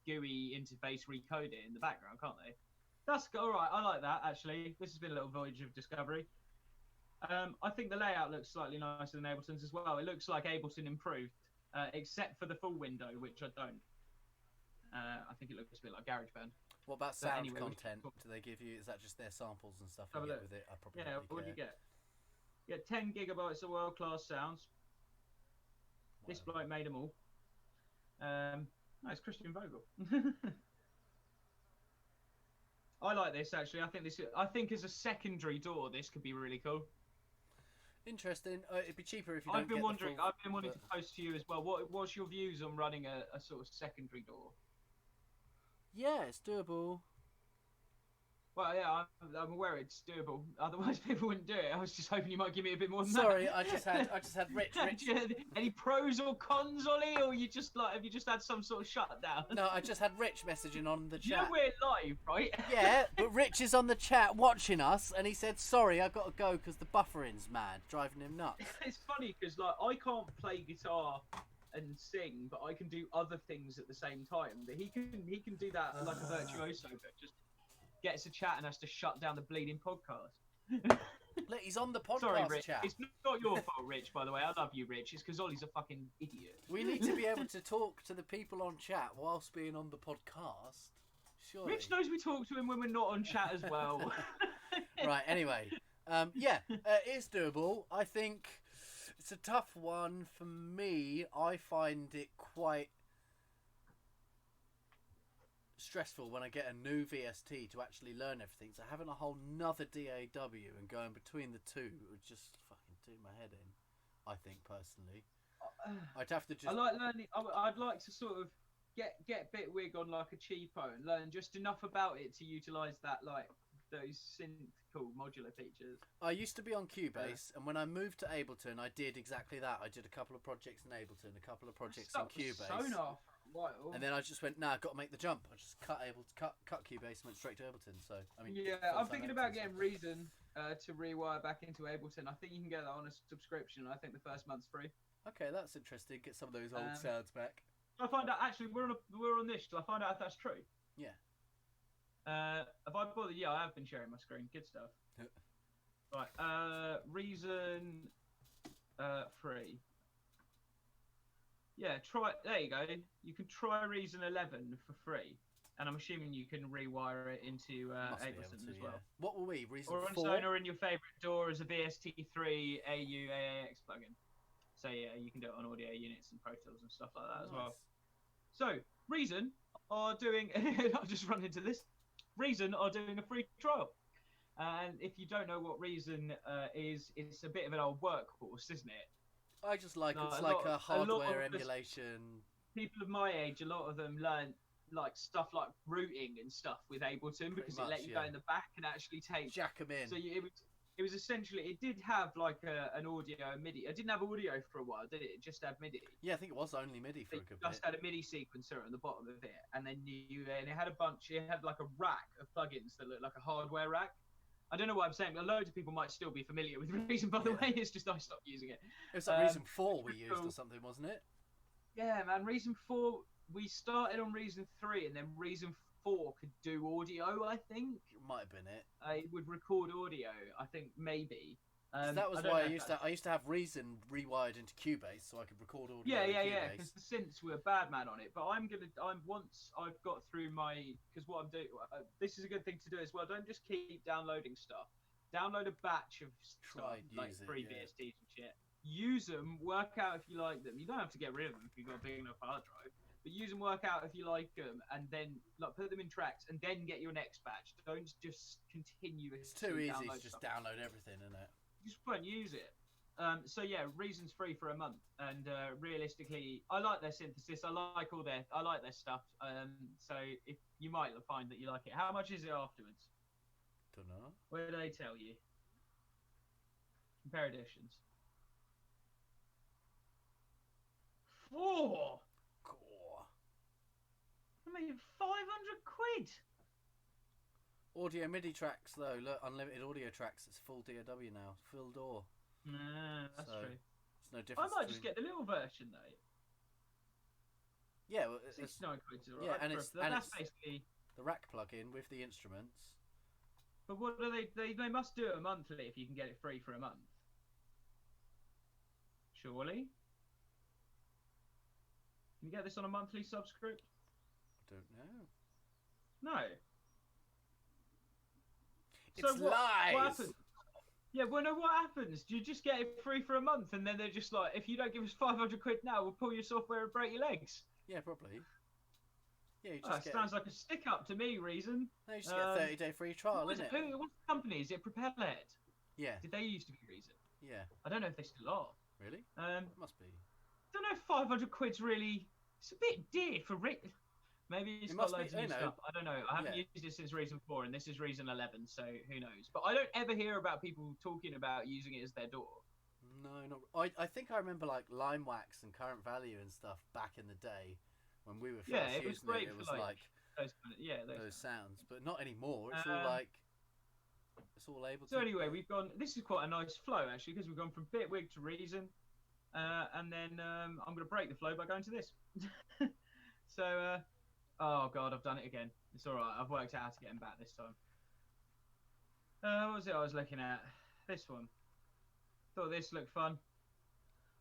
GUI interface recode it in the background, can't they? That's all right. I like that actually. This has been a little voyage of discovery. I think the layout looks slightly nicer than Ableton's as well. It looks like Ableton improved, except for the full window, which I don't. I think it looks a bit like GarageBand. What about sound content? Do they give you? Is that just their samples and stuff you get with it? I probably what do you get? You get 10 gigabytes of world-class sounds. Wow. This bloke made them all. No, it's Christian Vogel. I like this actually. I think as a secondary door, this could be really cool. Interesting. It'd be cheaper if you don't I've been wanting to post to you as well. What's your views on running a sort of secondary door? Yeah, it's doable. Well, yeah, I'm aware it's doable. Otherwise, people wouldn't do it. I was just hoping you might give me a bit more than Sorry, that. I just had Rich. Any pros or cons, Ollie, or have you just had some sort of shutdown? No, I just had Rich messaging on the chat. You know we're live, right? Yeah, but Rich is on the chat watching us, and he said, "Sorry, I got to go because the buffering's mad, driving him nuts." It's funny because I can't play guitar and sing, but I can do other things at the same time. But he can do that like a virtuoso, but just gets a chat and has to shut down the bleeding podcast. Look, he's on the podcast. Sorry, Rich. Chat. It's not your fault, Rich, by the way. I love you, Rich. It's because Ollie's a fucking idiot. We need to be able to talk to the people on chat whilst being on the podcast. Surely. Rich knows we talk to him when we're not on chat as well. Right, anyway. It is doable. I think it's a tough one for me. I find it quite stressful when I get a new VST to actually learn everything. So having a whole nother DAW and going between the two would just fucking do my head in. I think personally, I'd have to just. I like learning. I'd like to sort of get Bitwig on like a cheapo and learn just enough about it to utilize that those synth cool modular features. I used to be on Cubase, and when I moved to Ableton, I did exactly that. I did a couple of projects in Ableton, a couple of projects in Cubase. And then I just went, I've got to make the jump. I just cut Cubase and went straight to Ableton. So I mean, yeah, I'm thinking about getting Reason to rewire back into Ableton. I think you can get that on a subscription. I think the first month's free. Okay, that's interesting. Get some of those old sounds back. I find out actually we're on this. Shall I find out if that's true? Yeah. Have I bothered? Yeah, I have been sharing my screen. Good stuff. Right. Reason free. Yeah, there you go. You can try Reason 11 for free, and I'm assuming you can rewire it into Ableton as well. Yeah. What will we? Reason or on 4? Stonx or in your favorite DAW as a VST3 AUAX plugin. So yeah, you can do it on audio units and Pro Tools and stuff like that as well. So Reason are doing. I'll just run into this. Reason are doing a free trial. And if you don't know what Reason is, it's a bit of an old workhorse, isn't it? I just like it's like a hardware emulation. People of my age, a lot of them learn stuff like routing and stuff with Ableton because it let you go in the back and actually jack them in. So it was essentially, it did have an audio MIDI. It didn't have audio for a while, did it? It just had MIDI. Yeah, I think it was only MIDI for a good bit. It just had a MIDI sequencer on the bottom of it, and then and it had a rack of plugins that looked like a hardware rack. I don't know what I'm saying, but loads of people might still be familiar with Reason, by the way. It's just I stopped using it. It was like Reason 4 we used or something, wasn't it? Yeah, man. Reason 4, we started on Reason 3, and then Reason 4 could do audio, I think. Might have been it. It would record audio, I think, maybe. That was why I used to have Reason rewired into Cubase so I could record audio. Yeah, because the synths were bad man on it. But once I've got through because what I'm doing, this is a good thing to do as well. Don't just keep downloading stuff. Download a batch of stuff, like free VSTs and shit. Use them, work out if you like them. You don't have to get rid of them if you've got a big enough hard drive. but use and work out if you like them, and then like put them in tracks, and then get your next batch. Don't just continuously. It's too easy to just download everything, isn't it? You just won't use it. So yeah, Reason's free for a month, and realistically, I like their synthesis. I like their stuff. So if you might find that you like it. How much is it afterwards? Don't know. Where do they tell you? Compare editions. 4. Cool. I mean, 500 quid. Audio MIDI tracks though. Look, unlimited audio tracks. It's full DAW now. Full DAW. That's true. It's no difference. I might just get the little version though. Yeah, well, 69 quid's alright. Yeah, and that's basically the rack plug-in with the instruments. But what do they must do it monthly if you can get it free for a month. Surely? Can you get this on a monthly subscript? I don't know. No. It's lies! What happens? Yeah, well, no, what happens? Do you just get it free for a month and then they're just like, if you don't give us 500 quid now, we'll pull your software and break your legs? Yeah, probably. Yeah, you just sounds like a stick up to me, Reason. No, you just get a 30-day free trial, isn't it? What's the company? Is it Propellerhead? Yeah. Did they used to be Reason? Yeah. I don't know if they still are. Really? Must be. I don't know if 500 quid's really... It's a bit dear for... Maybe it's got loads of new stuff. I don't know. I haven't used it since Reason 4, and this is Reason 11, so who knows. But I don't ever hear about people talking about using it as their DAW. No, not... I think I remember, like, Lime Wax and Current Value and stuff back in the day when we were first using it. It was great for, like those sounds. But not anymore. It's all, like... It's all able to... So anyway, we've gone... This is quite a nice flow, actually, because we've gone from Bitwig to Reason. And then I'm going to break the flow by going to this. So... Oh god, I've done it again. It's alright, I've worked out how to get him back this time. What was it I was looking at? This one. Thought this looked fun.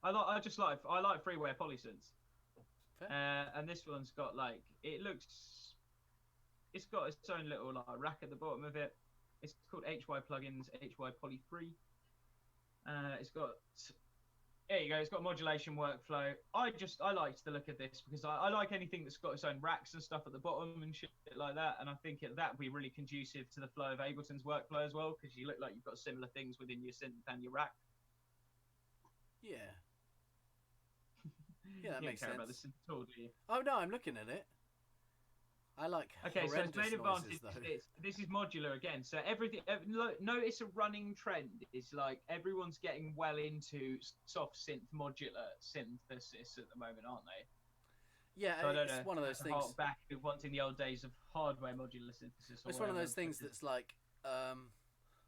I like freeware polysynths. And this one's got like it's got its own little like rack at the bottom of it. It's called HY Plugins, HY Poly 3. It's got There you go, it's got modulation workflow. I liked the look of this because I like anything that's got its own racks and stuff at the bottom and shit like that, and I think that would be really conducive to the flow of Ableton's workflow as well, because you look like you've got similar things within your synth and your rack. Yeah. Yeah, that makes sense. About the synth at all, do you? Oh no, I'm looking at it. I like horrendous so its main advantage noises, this is modular again. So everything. Notice a running trend is like everyone's getting well into soft synth modular synthesis at the moment, aren't they? Yeah, so it's one of those things. Back to wanting the old days of hardware modular synthesis. It's one of those things that's like,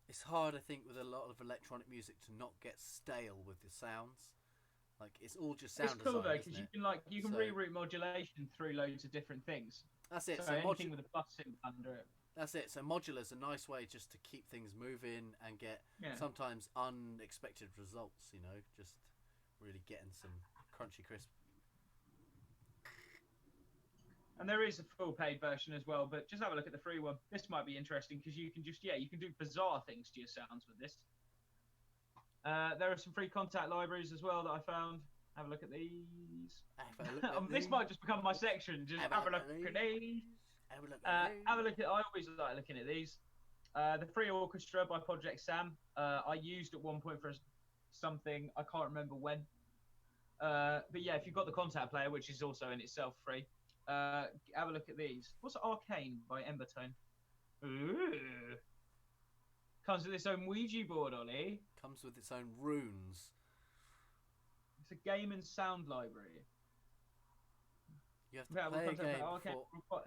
it's hard, I think, with a lot of electronic music to not get stale with the sounds. Like it's all just sound design. It's cool though because you can reroute modulation through loads of different things. That's it. So anything with a plus synth under it. That's it. So modular's a nice way just to keep things moving and get sometimes unexpected results. You know, just really getting some crunchy crisp. And there is a full paid version as well, but just have a look at the free one. This might be interesting because you can you can do bizarre things to your sounds with this. There are some free contact libraries as well that I found. Have a look at these. This might just become my section. Just have a look at these. Have a look at. I always like looking at these. The Free Orchestra by Project Sam. I used at one point for something. I can't remember when. But yeah, if you've got the contact player, which is also in itself free, have a look at these. What's Arcane by Embertone? Ooh. Comes with its own Ouija board, Ollie. Comes with its own runes. It's a game and sound library. You have to play a game before...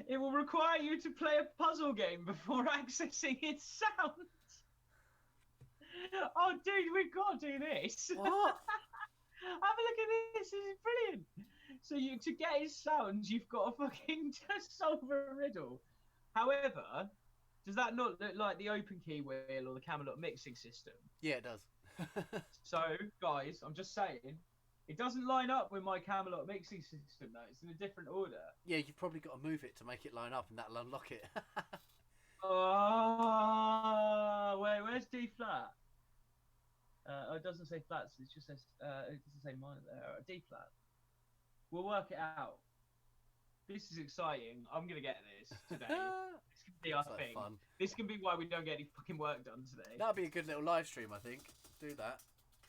It will require you to play a puzzle game before accessing its sounds. Oh, dude, we've got to do this. What? Have a look at this. This is brilliant. So to get its sounds, you've got to fucking just solve a riddle. However, does that not look like the Open Key wheel or the Camelot mixing system? Yeah, it does. So, guys, I'm just saying, it doesn't line up with my Camelot mixing system, though. It's in a different order. Yeah, you've probably got to move it to make it line up, and that'll unlock it. Oh, where's D flat? It doesn't say flats. It just says it doesn't say minor there. D flat. We'll work it out. This is exciting. I'm gonna get this today. This can be our thing. Fun. This can be why we don't get any fucking work done today. That'd be a good little live stream, I think. Do that.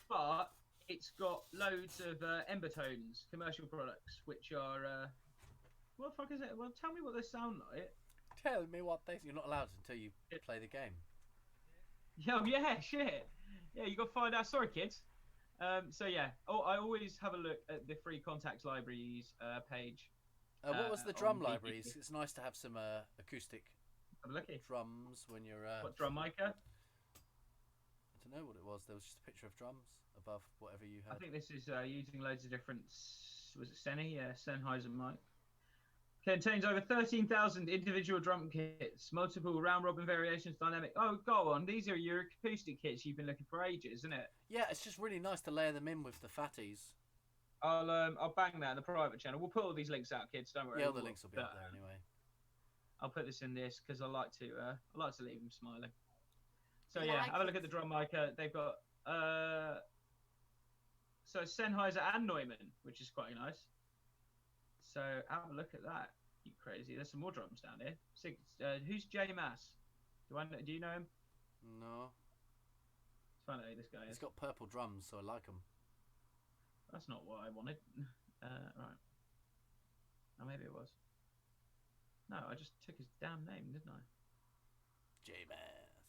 But it's got loads of Embertones commercial products, which are what the fuck is it? Well, tell me what they sound like. Tell me what they. You're not allowed until you play the game. Oh yeah, shit. Yeah, you got to find out. Sorry, kids. So yeah. Oh, I always have a look at the free contacts libraries page. What was the drum libraries? It's nice to have some acoustic drums when you're. What drum mica? I don't know what it was. There was just a picture of drums above whatever you had. I think this is using loads of different. Was it Sennheiser? Yeah, Sennheiser mic. Contains over 13,000 individual drum kits, multiple round-robin variations, dynamic. Oh, go on. These are your acoustic kits you've been looking for ages, isn't it? Yeah, it's just really nice to layer them in with the fatties. I'll bang that in the private channel. We'll put all these links out, kids. Don't worry. Yeah, all the links will be up there anyway. I'll put this in this because I like to leave them smiling. So yeah, have a look at the drum mic. They've got so Sennheiser and Neumann, which is quite nice. So have a look at that. You crazy. There's some more drums down here. Who's J Mass? Do you know him? No. Let's find out who this guy is. He's got purple drums, so I like him. That's not what I wanted. Right. Oh, maybe it was. No, I just took his damn name, didn't I? J Mass.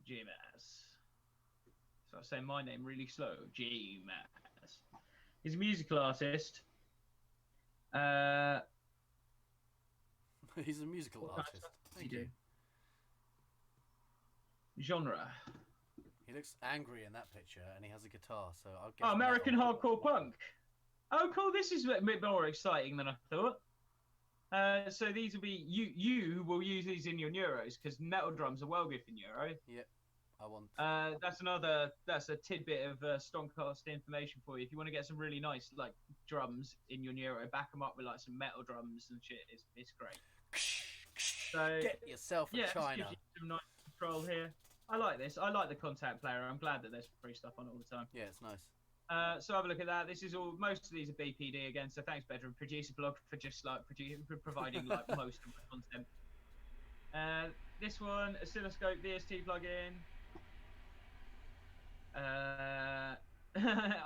J Mass. So I say my name really slow. J Mass. He's a musical artist. He's a musical artist. Thank you. Genre. He looks angry in that picture, and he has a guitar. So I'll guess. Oh, American hardcore punk. Oh, cool. This is a bit more exciting than I thought. So these will be you will use these in your Neuros because metal drums are well good for Neuro. Yep. I want. That's a tidbit of STONXCAST information for you. If you want to get some really nice like drums in your Neuro, back them up with like some metal drums and shit. It's great. So get yourself a China. Gives you some nice control here. I like this. I like the contact player. I'm glad that there's free stuff on it all the time. Yeah, it's nice. So have a look at that. This is all. Most of these are BPD again. So thanks, Bedroom Producer Blog, for just like providing like most of the content. This one, oscilloscope VST plugin.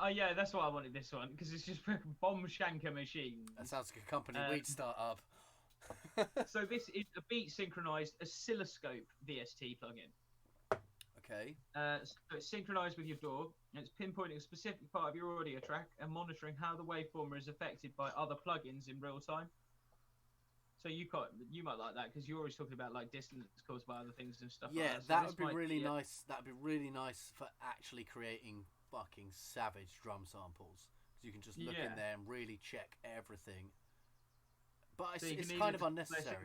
Oh yeah, that's why I wanted this one because it's just a bomb shanker machine. That sounds like a company we'd start up. So this is a beat synchronized oscilloscope VST plugin. Okay. So it's synchronized with your DAW, and it's pinpointing a specific part of your audio track and monitoring how the waveformer is affected by other plugins in real time. So you might like that because you're always talking about like distance caused by other things and stuff. Yeah, like that. So that would be really nice. That'd be really nice for actually creating fucking savage drum samples. Because you can just look in there and really check everything. But it's kind of unnecessary.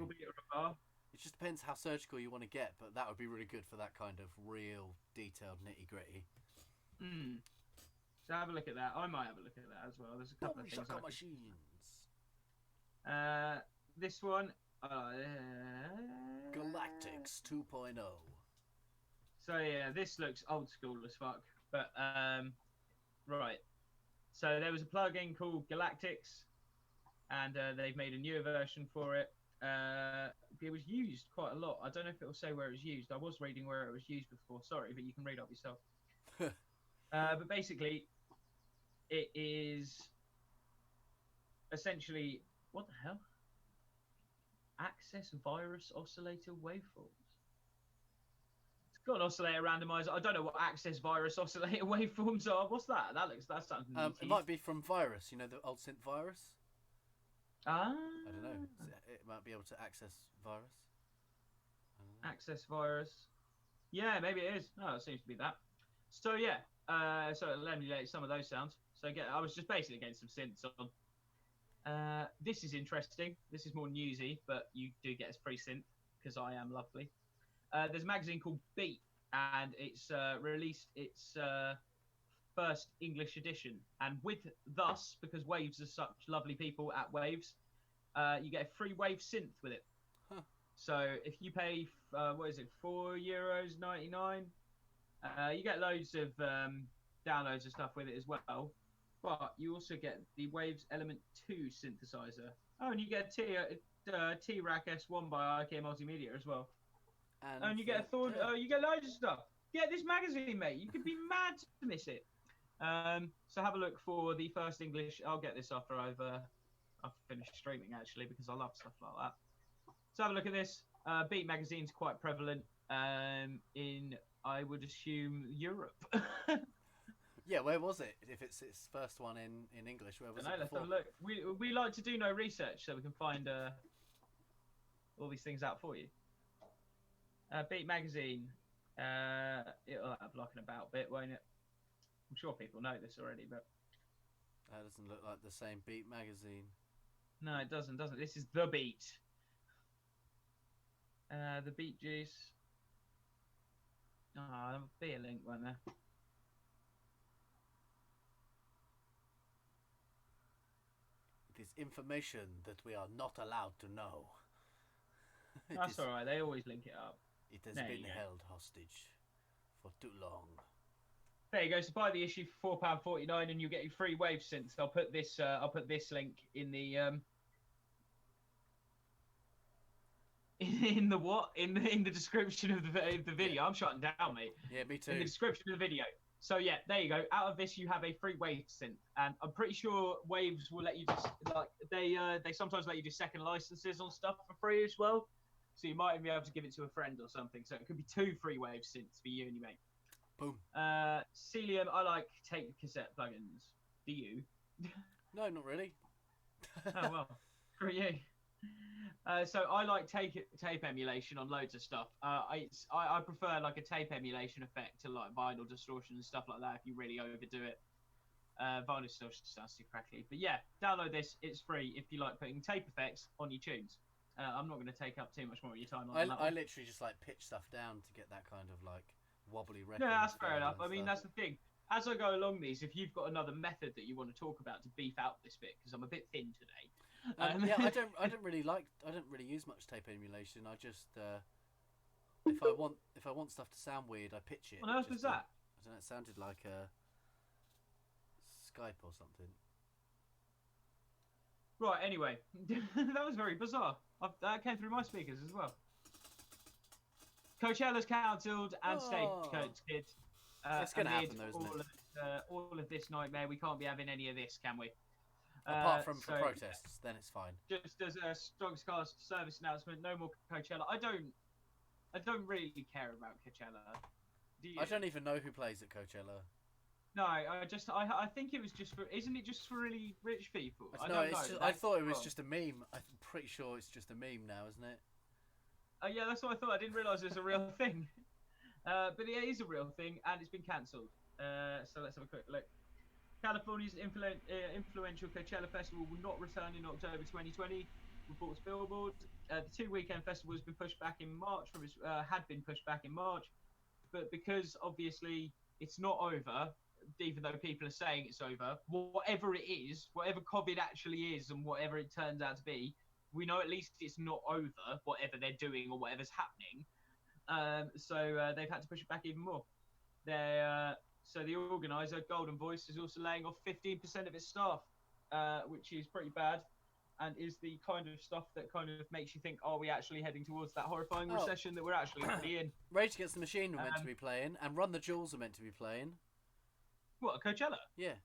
It just depends how surgical you want to get, but that would be really good for that kind of real, detailed, nitty-gritty. So have a look at that. I might have a look at that as well. There's a couple of things. Machines. This one. Galactics 2.0. So yeah, this looks old school as fuck. But right. So there was a plugin called Galactics, and they've made a newer version for it. It was used quite a lot. I don't know if it will say where it was used. I was reading where it was used before. Sorry, but you can read up yourself. But basically, it is essentially what the hell? Access virus oscillator waveforms. It's got an oscillator randomizer. I don't know what access virus oscillator waveforms are. What's that? That sounds neat. It might be from Virus. You know the old synth Virus. I don't know. It might be able to access Virus. Access Virus. Yeah, maybe it is. Oh, it seems to be that. So yeah. So it'll emulate some of those sounds. So I was just basically getting some synths on. This is interesting. This is more newsy, but you do get a free synth because I am lovely. There's a magazine called Beat, and it's released its first English edition. And with thus, because Waves are such lovely people at Waves, you get a free Wave synth with it. Huh. So if you pay, what is it, €4.99, you get loads of downloads and stuff with it as well. but you also get the Waves Element 2 synthesizer. Oh, and you get a T-Rack S1 by IK Multimedia as well. And you get a Thorn. You get loads of stuff. Get this magazine, mate. You could be mad to miss it. So have a look for the first English. I'll get this after I've finished streaming, actually, because I love stuff like that. So have a look at this. Beat magazine's quite prevalent in, I would assume, Europe. Yeah, where was it? If it's its first one in English, where was it Let's before? have a look. We like to do no research, so we can find all these things out for you. Beat magazine. It'll have like an about bit, won't it? I'm sure people know this already, but that doesn't look like the same Beat magazine. No, it doesn't. This is the Beat. The Beat Juice. There'll be a link, won't there? It is information that we are not allowed to know. That's all right. They always link it up. It has been held hostage for too long. There you go. So buy the issue for £4.49, and you get your free Wave synths. I'll put this link in the in the description of the video. Yeah. I'm shutting down, mate. Yeah, me too. In the description of the video. So yeah, there you go. Out of this, you have a free Wave synth, and I'm pretty sure Waves will let you just they sometimes let you do second licenses on stuff for free as well. So you might even be able to give it to a friend or something. So it could be 2 free Wave synths for you and your mate. Boom. Celium, I like tape cassette plugins. Do you? No, not really. Oh well, for you. So I like tape emulation on loads of stuff. I prefer like a tape emulation effect to like vinyl distortion and stuff like that. If you really overdo it, vinyl distortion sounds too crackly. But yeah, download this. It's free if you like putting tape effects on your tunes. I'm not going to take up too much more of your time on that. I literally just like pitch stuff down to get that kind of like wobbly record. Yeah, that's fair enough. I mean, that's the thing. As I go along these, if you've got another method that you want to talk about to beef out this bit, because I'm a bit thin today. Yeah, I don't really use much tape emulation. I just if I want stuff to sound weird, I pitch it. What else was that? I don't know. It sounded like a Skype or something. Right. Anyway, that was very bizarre. That came through my speakers as well. Coachella's cancelled and Stagecoach kids. It's going to happen, though, isn't it? All of this nightmare. We can't be having any of this, can we? Apart from for protests, then it's fine. Just as a STONXCAST service announcement, no more Coachella. I don't really care about Coachella. Do you? I don't even know who plays at Coachella. No, I think it was just for. Isn't it just for really rich people? I thought it was just a meme. I'm pretty sure it's just a meme now, isn't it? Yeah, that's what I thought. I didn't realise it was a real thing. But it is a real thing, and it's been cancelled. So let's have a quick look. California's influential Coachella Festival will not return in October 2020, reports Billboard. The 2-weekend festival has been pushed back in March had been pushed back in March, but because obviously it's not over, even though people are saying it's over, whatever it is, whatever COVID actually is, and whatever it turns out to be, we know at least it's not over, whatever they're doing or whatever's happening. So they've had to push it back even more. So the organizer, Golden Voice, is also laying off 15% of its staff, which is pretty bad, and is the kind of stuff that kind of makes you think, are we actually heading towards that horrifying recession that we're actually already in? Rage Against the Machine were meant to be playing, and Run the Jewels are meant to be playing. What, Coachella? Yeah.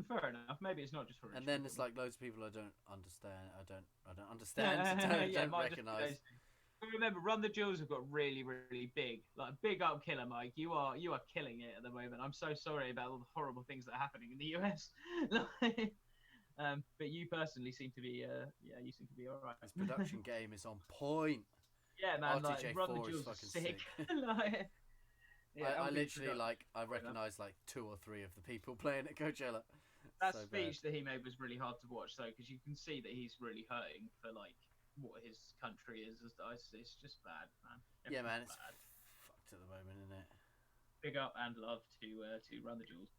Fair enough. Maybe it's not just for rich And then people. it's like loads of people I don't understand. I don't understand. don't recognise. Remember, Run the Jewels have got really, really big. Like, big up, Killer Mike. You are killing it at the moment. I'm so sorry about all the horrible things that are happening in the US. But you personally seem to be, you seem to be all right. His production game is on point. Yeah, man. RTJ4 Run the Jewels is fucking sick. I literally I recognise like 2 or 3 of the people playing at Coachella. That speech that he made was really hard to watch, though, because you can see that he's really hurting for like what his country is. It's just bad, man. Yeah, man, it's fucked at the moment, isn't it? Big up and love to Run the Jewels.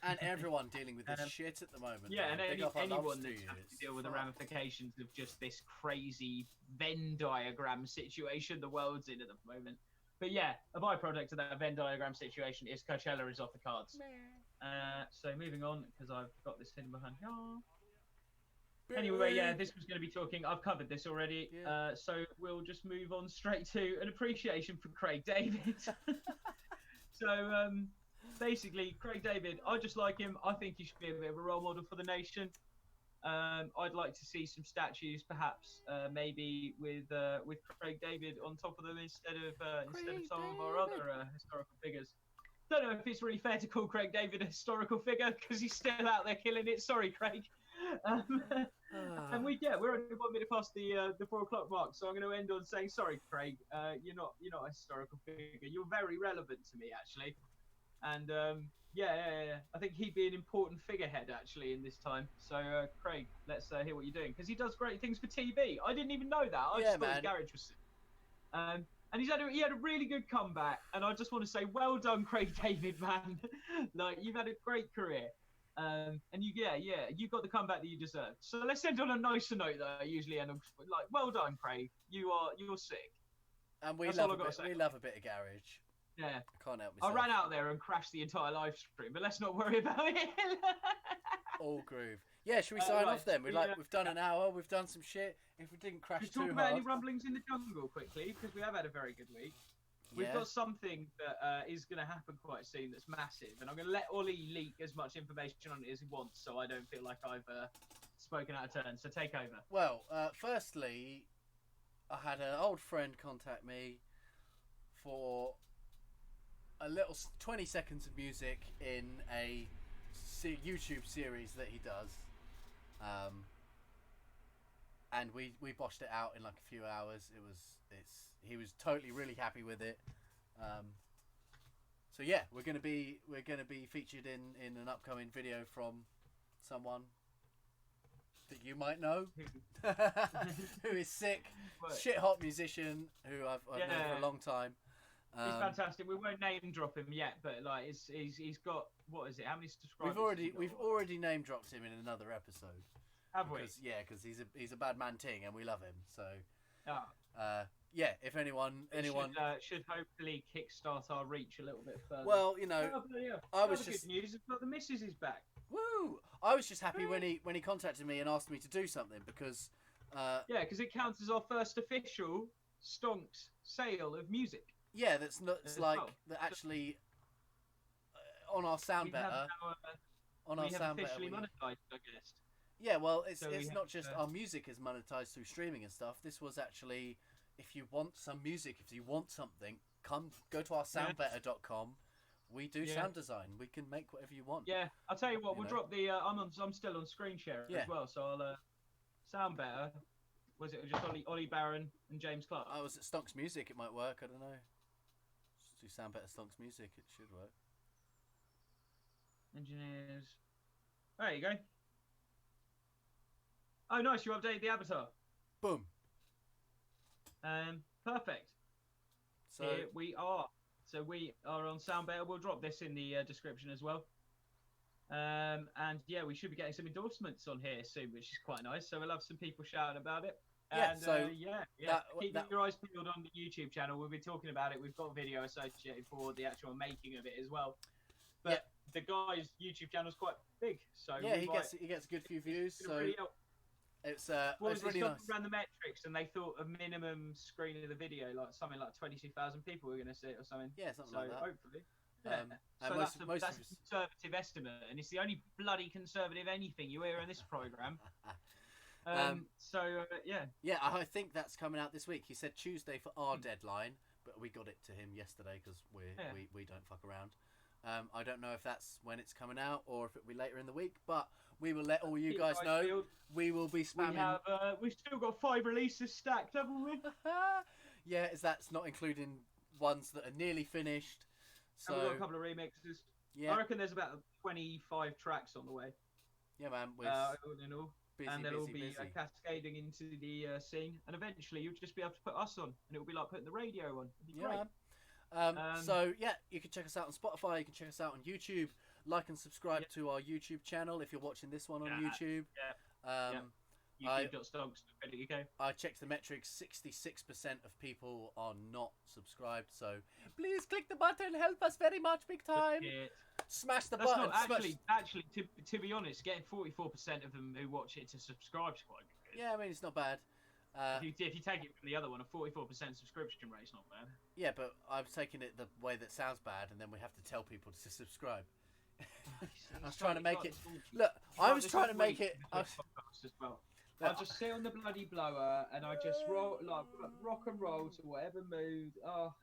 And everyone dealing with this shit at the moment. Yeah, and anyone that's having to deal with the ramifications of just this crazy Venn diagram situation the world's in at the moment. But yeah, a byproduct of that Venn diagram situation is Coachella is off the cards. So moving on, because I've got this hidden behind here. Anyway, yeah, this was going to be talking. I've covered this already. Yeah. So we'll just move on straight to an appreciation for Craig David. So basically, Craig David, I just like him. I think he should be a bit of a role model for the nation. I'd like to see some statues, perhaps, maybe with Craig David on top of them instead of some of our other historical figures. Don't know if it's really fair to call Craig David a historical figure because he's still out there killing it. Sorry, Craig. And we're only 1 minute past the 4 o'clock mark, so I'm going to end on saying sorry, Craig. You're not a historical figure. You're very relevant to me, actually. And yeah. I think he'd be an important figurehead actually in this time. So Craig, let's hear what you're doing because he does great things for TV. I didn't even know that. I just thought his garage was sick. And he had a really good comeback. And I just want to say, well done, Craig David, man. Like you've had a great career. And you got the comeback that you deserve. So let's end on a nicer note that I usually end on. Like, well done, Craig. You're sick. And we love a bit of garage. Yeah, I can't help myself. I ran out there and crashed the entire live stream, but let's not worry about it. All groove. Yeah, should we sign off then? We've done an hour. We've done some shit. If we didn't crash too hard. Talk about any rumblings in the jungle quickly, because we have had a very good week. We've got something that is going to happen quite soon that's massive, and I'm going to let Ollie leak as much information on it as he wants, so I don't feel like I've spoken out of turn. So take over. Well, firstly, I had an old friend contact me for a little 20 seconds of music in a YouTube series that he does, and we boshed it out in like a few hours. He was totally really happy with it. So yeah, we're gonna be featured in an upcoming video from someone that you might know, who is sick, shit hot musician who I've known for a long time. He's fantastic. We won't name drop him yet, but like he's got, what is it? How many subscribers? We've already name dropped him in another episode. Have we? Because he's a bad man ting and we love him. So yeah, if anyone should hopefully kickstart our reach a little bit further. Well, I was just good news. But the missus is back. Woo! I was just happy when he contacted me and asked me to do something because because it counts as our first official Stonx sale of music. Yeah, that's not that actually on our Sound Better. On our Sound Better, officially monetized, I guess. Yeah, well, it's not just our music is monetized through streaming and stuff. This was actually, if you want some music, if you want something, go to our soundbetter.com. We do sound design. We can make whatever you want. Yeah, I'll tell you what. We'll drop the. I'm still on screen share as well, so I'll Sound Better. Was it just Ollie Barron and James Clark? I was at Stonx Music. It might work. I don't know. Just do Sound Better Stonx Music. It should work. Engineers. There you go. Oh, nice! You updated the avatar. Boom. Perfect. So here we are. So we are on Sound Better. We'll drop this in the description as well. And yeah, we should be getting some endorsements on here soon, which is quite nice. So we'll have some people shouting about it. And keep your eyes peeled on the YouTube channel. We'll be talking about it. We've got video associated for the actual making of it as well. But the guy's YouTube channel is quite big, so he gets a good few views. So really it's really nice. Ran the metrics, and they thought a minimum screen of the video, like something like 22,000 people were going to see it or something. Yeah, something like that. Hopefully. So that's a conservative estimate, and it's the only bloody conservative anything you hear in this program. Yeah, I think that's coming out this week. He said Tuesday for our deadline, but we got it to him yesterday because we don't fuck around. I don't know if that's when it's coming out or if it'll be later in the week, but we will let all you guys know. We will be spamming. We've still got 5 releases stacked, haven't we? Yeah, that's not including ones that are nearly finished. So and we've got a couple of remixes. Yeah, I reckon there's about 25 tracks on the way. Yeah, man. All in all. And they'll all be cascading into the scene, and eventually you'll just be able to put us on, and it'll be like putting the radio on. It'll be great. So yeah, you can check us out on Spotify. You can check us out on YouTube. Like and subscribe to our YouTube channel if you're watching this one on YouTube. youtube.stonx.co.uk. I checked the metrics. 66% of people are not subscribed. So please click the button. Help us very much, big time. Smash the button. Actually, to be honest, getting 44% of them who watch it to subscribe is quite good. Yeah, I mean, it's not bad. If you take it from the other one, a 44% subscription rate is not bad. Yeah, but I've taken it the way that sounds bad, and then we have to tell people to subscribe. I was trying to make it. Look, I was trying to make it. As well. I just sit on the bloody blower and I just rock and roll to whatever mood. Oh.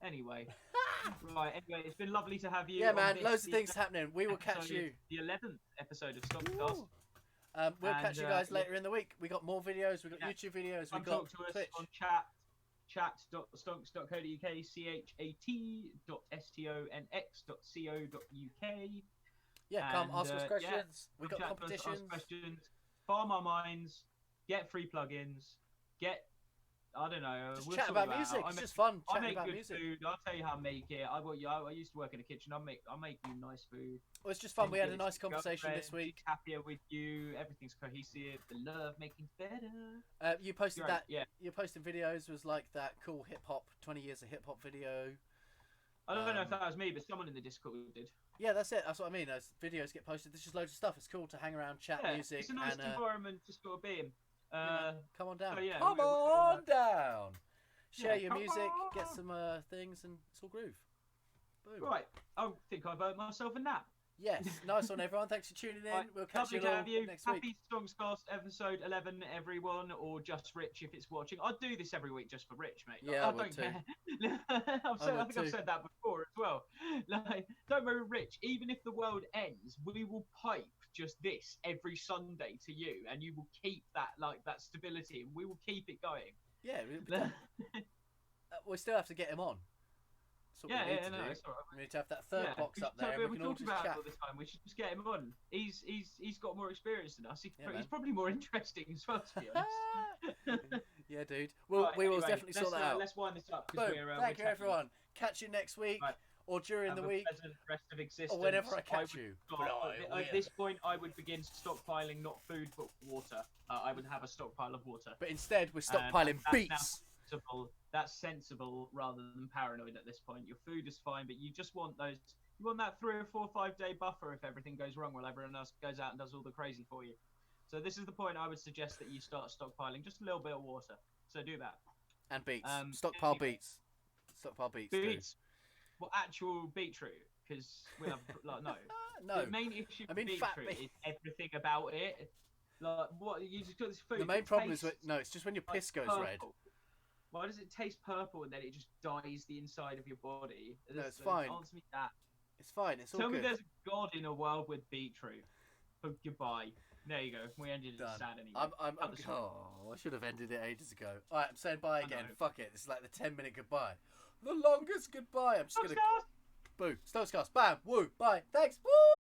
Anyway, right. Anyway, it's been lovely to have you. Yeah, man. Loads of things happening. We will catch you. The 11th episode of STONXCAST. We'll catch you guys later in the week. We got more videos. We got YouTube videos. We got Twitch. On chat.stonx.co.uk, chat.stonx.co.uk. Yeah, come ask us questions. We got competitions. Ask questions. Farm our minds. Get free plugins. I don't know. Just chat about music. It's just fun chatting about music. Food. I'll tell you how to make it. I used to work in the kitchen. I'll make you nice food. Well, it's just fun. We had a nice conversation this week. Happier with you. Everything's cohesive. The love making's better. You posted that. Yeah. You're posting videos. Was like that cool hip hop 20 years of hip hop video. I don't know if that was me, but someone in the Discord did. Yeah, that's it. That's what I mean. Those videos get posted. There's just loads of stuff. It's cool to hang around, chat music. It's a nice environment to sort of be in. Come on down. So yeah, come on down. Share your music, get some things, and it's all groove. Boom. Right. I think I've earned myself a nap. Yes. Nice one, everyone. Thanks for tuning in. Right. We'll catch you all next week. Happy STONXCAST episode 11, everyone, or just Rich if it's watching. I'd do this every week just for Rich, mate. Yeah, I don't care. I think I've said that before as well. Like, don't worry, Rich. Even if the world ends, we will pipe just this every Sunday to you, and you will keep that stability, and we will keep it going. Yeah. We still have to get him on. It's all right. We need to have that third box up there. We talk about it all the time. We should just get him on. He's got more experience than us. He's probably more interesting as well, to be honest. Yeah, dude. We will definitely sort that out. Let's wind this up. Thank you, everyone. Catch you next week. Right. Or during the week, rest of existence. Or whenever I catch you. At this point, I would begin stockpiling not food but water. I would have a stockpile of water. But instead, we're stockpiling beets. That's sensible rather than paranoid at this point. Your food is fine, but you just want those. You want that 3 or 4 or 5 day buffer if everything goes wrong while everyone else goes out and does all the crazy for you. So this is the point I would suggest that you start stockpiling just a little bit of water. So do that. And beets. Stockpile beets. Stockpile beets. Beets. Well, actual beetroot, because we have no. No. The main issue with beetroot is everything about it. Like what you just got this food. The main problem is it's just when your piss goes red. Why does it taste purple and then it just dyes the inside of your body? No, it's fine. Answer me that. It's fine. It's all good. Tell me there's a God in a world with beetroot. But goodbye. There you go. We ended it sad anyway. I should have ended it ages ago. All right, I'm saying bye again. Fuck it. It's like the 10-minute goodbye. The longest goodbye. I'm just gonna. Boo. STONXCAST. Bam. Woo. Bye. Thanks. Woo.